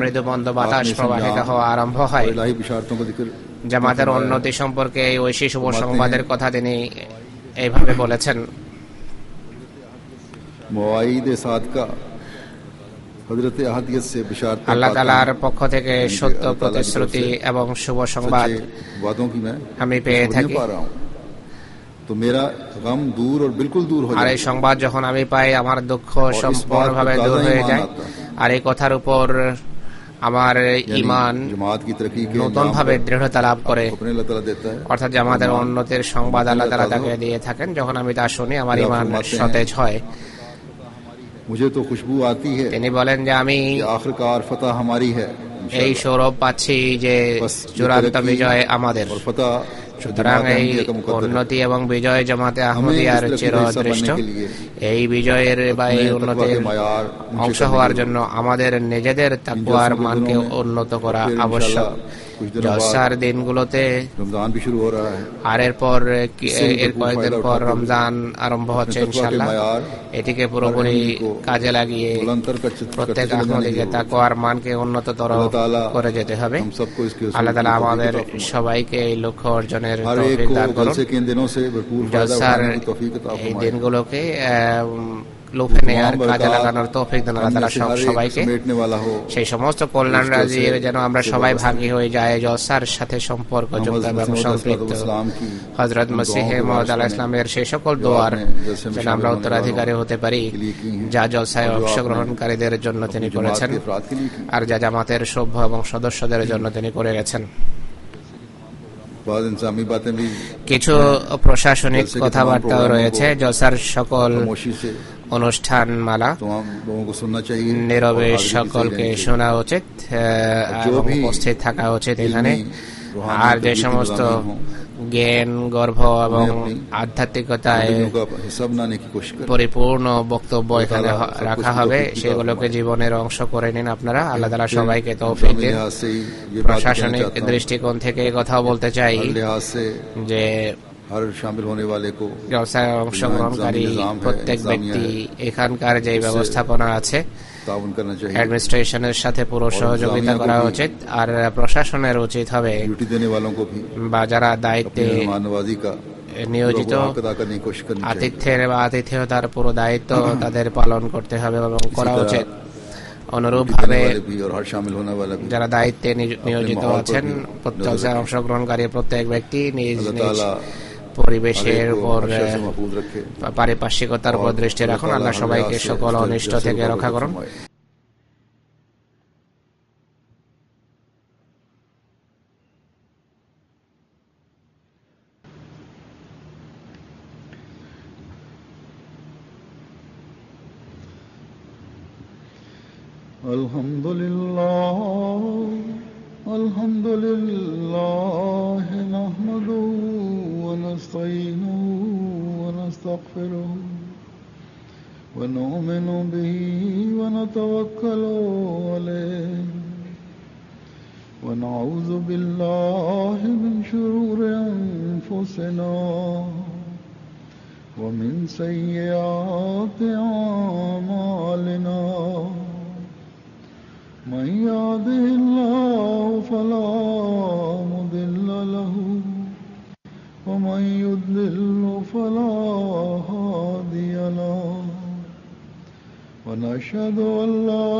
মৃদুমন্দ বাতাস প্রবাহিত হওয়া আরম্ভ হয়। জামাতের উন্নতি সম্পর্কে এই ঐশী শুভ সংবাদের কথা তিনি এইভাবে বলেছেন, আল্লাহ তাআলার পক্ষ থেকে সত্য প্রতিশ্রুতি এবং শুভ সংবাদ আমি পেয়ে থাকি, আর এই সংবাদ যখন আমি পাই আমার দুঃখ সম্পূর্ণভাবে দূর হয়ে যায়। আর এই কথার উপর আমার ঈমান নতুন ভাবে দৃঢ়তা লাভ করে, অর্থাৎ জামাতের উন্নতির সংবাদ আল্লাহ তাআলা তাকে দিয়ে থাকেন। যখন আমি তা শুনি আমার ঈমান সতেজ হয়। তিনি বলেন যে আমি এই সৌরভ পাচ্ছি যে চূড়ান্ত বিজয় আমাদের। সুতরাং এই উন্নতি এবং বিজয় জামাতে আহমদিয়ার চিরদৃষ্ট। এই বিজয়ের বা এই উন্নতির অংশ হওয়ার জন্য আমাদের নিজেদের তাকওয়ার মানকে উন্নত করা আবশ্যক। জলসার দিনগুলোতে আর এর কয়েকদিন পর রমজান আরম্ভ হচ্ছে ইনশাআল্লাহ। এটিকে পুরোপুরি কাজে লাগিয়ে প্রত্যেক আহমদীকে তাকওয়ার মানকে উন্নততর করে যেতে হবে। আল্লাহ তাআলা আমাদের সবাইকে এই লক্ষ্য অর্জনের তৌফিক দান করুন। জলসার এই দিনগুলোকে লুফে নেয়ার, কাজে লাগানোর তৌফিক দান আল্লাহ তাআলা সবাইকে। সেই সমস্ত কল্যাণ রাজির যেন আমরা সবাই ভাগী হয়ে যায়, জলসার সাথে সম্পর্কযুক্ত এবং সম্পৃক্ত হযরত মসিহ মাউদ আলাইহিস সালামের সেই সকল দোয়ার যেন আমরা উত্তরাধিকারী হতে পারি যা জলসায় অংশগ্রহণকারীদের জন্য তিনি করেছেন, আর যা জামাতের সভ্য এবং সদস্যদের জন্য তিনি করে গেছেন। কিছু প্রশাসনিক কথাবার্তাও রয়েছে। জলসার সকল অনুষ্ঠান মালা নীরবে সকলকে শোনা উচিত এবং উপস্থিত থাকা উচিত এখানে। আর যে সমস্ত জ্ঞান গর্ভ এবং আধ্যাত্মিকতায় পরিপূর্ণ বক্তব্য এখানে রাখা হবে সেগুলোকে জীবনের অংশ করে নিন আপনারা। আল্লাহ তাআলা সবাইকে তৌফিক দিন। প্রশাসনিক দৃষ্টিকোণ থেকে কথাও বলতে চাই যে জলসায় অংশগ্রহণকারী প্রত্যেক ব্যক্তি এখানকার যে ব্যবস্থাপনা আছে অ্যাডমিনিস্ট্রেশনের সাথে পুরো সহযোগিতা করা উচিত। আর প্রশাসনের উচিত হবে বা যারা দায়িত্বে নিয়োজিত আতিথ্যের বা আতিথেয়তার পুরো দায়িত্ব তাদের পালন করতে হবে এবং করা উচিত। অনুরূপভাবে যারা দায়িত্বে নিয়োজিত আছেন জলসায় অংশগ্রহণকারী প্রত্যেক ব্যক্তি নিজ নিজ পরিবেশের উপর পারিপার্শ্বিকতার উপর দৃষ্টি রাখুন। আল্লাহ সবাইকে সকল অনিষ্ট থেকে রক্ষা করুন। আলহামদুলিল্লাহ নাহমাদুহু ওয়া নাস্তাঈনুহু ওয়া নাস্তাগফিরুহু ওয়া নু'মিনু বিহি ওয়া নাতাওয়াক্কালু আলাইহি ওয়া নাউযু বিল্লাহি মিন শুরুরি আনফুসিনা ওয়া মিন সাইয়্যাতি আ'মালিনা। من يهده الله فلا مضل له ومن يضلل فلا هادي له ونشهد أن لا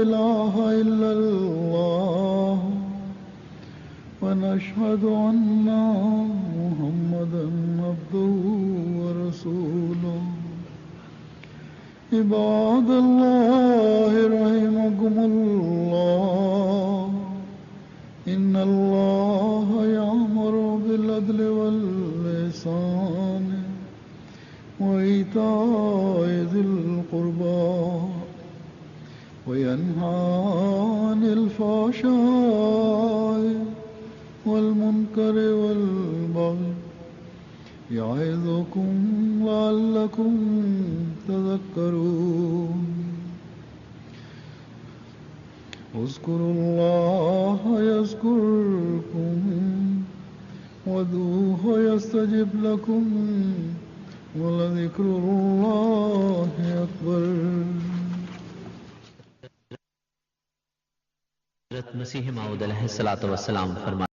إله إلا الله ونشهد أن محمدا عبده ورسوله عباد الله رحمكم الله إن الله يأمر بالعدل والإحسان وإيتاء ذي القربى وينهى عن الفحشاء والمنكر والبغي يعظكم لعلكم تذكرون اذكروا الله يذكركم وادعوه يستجب لكم ولذكر الله أكبر. हज़रत मसीह मऊद अलैहिस्सलातु वस्सलाम फरमाते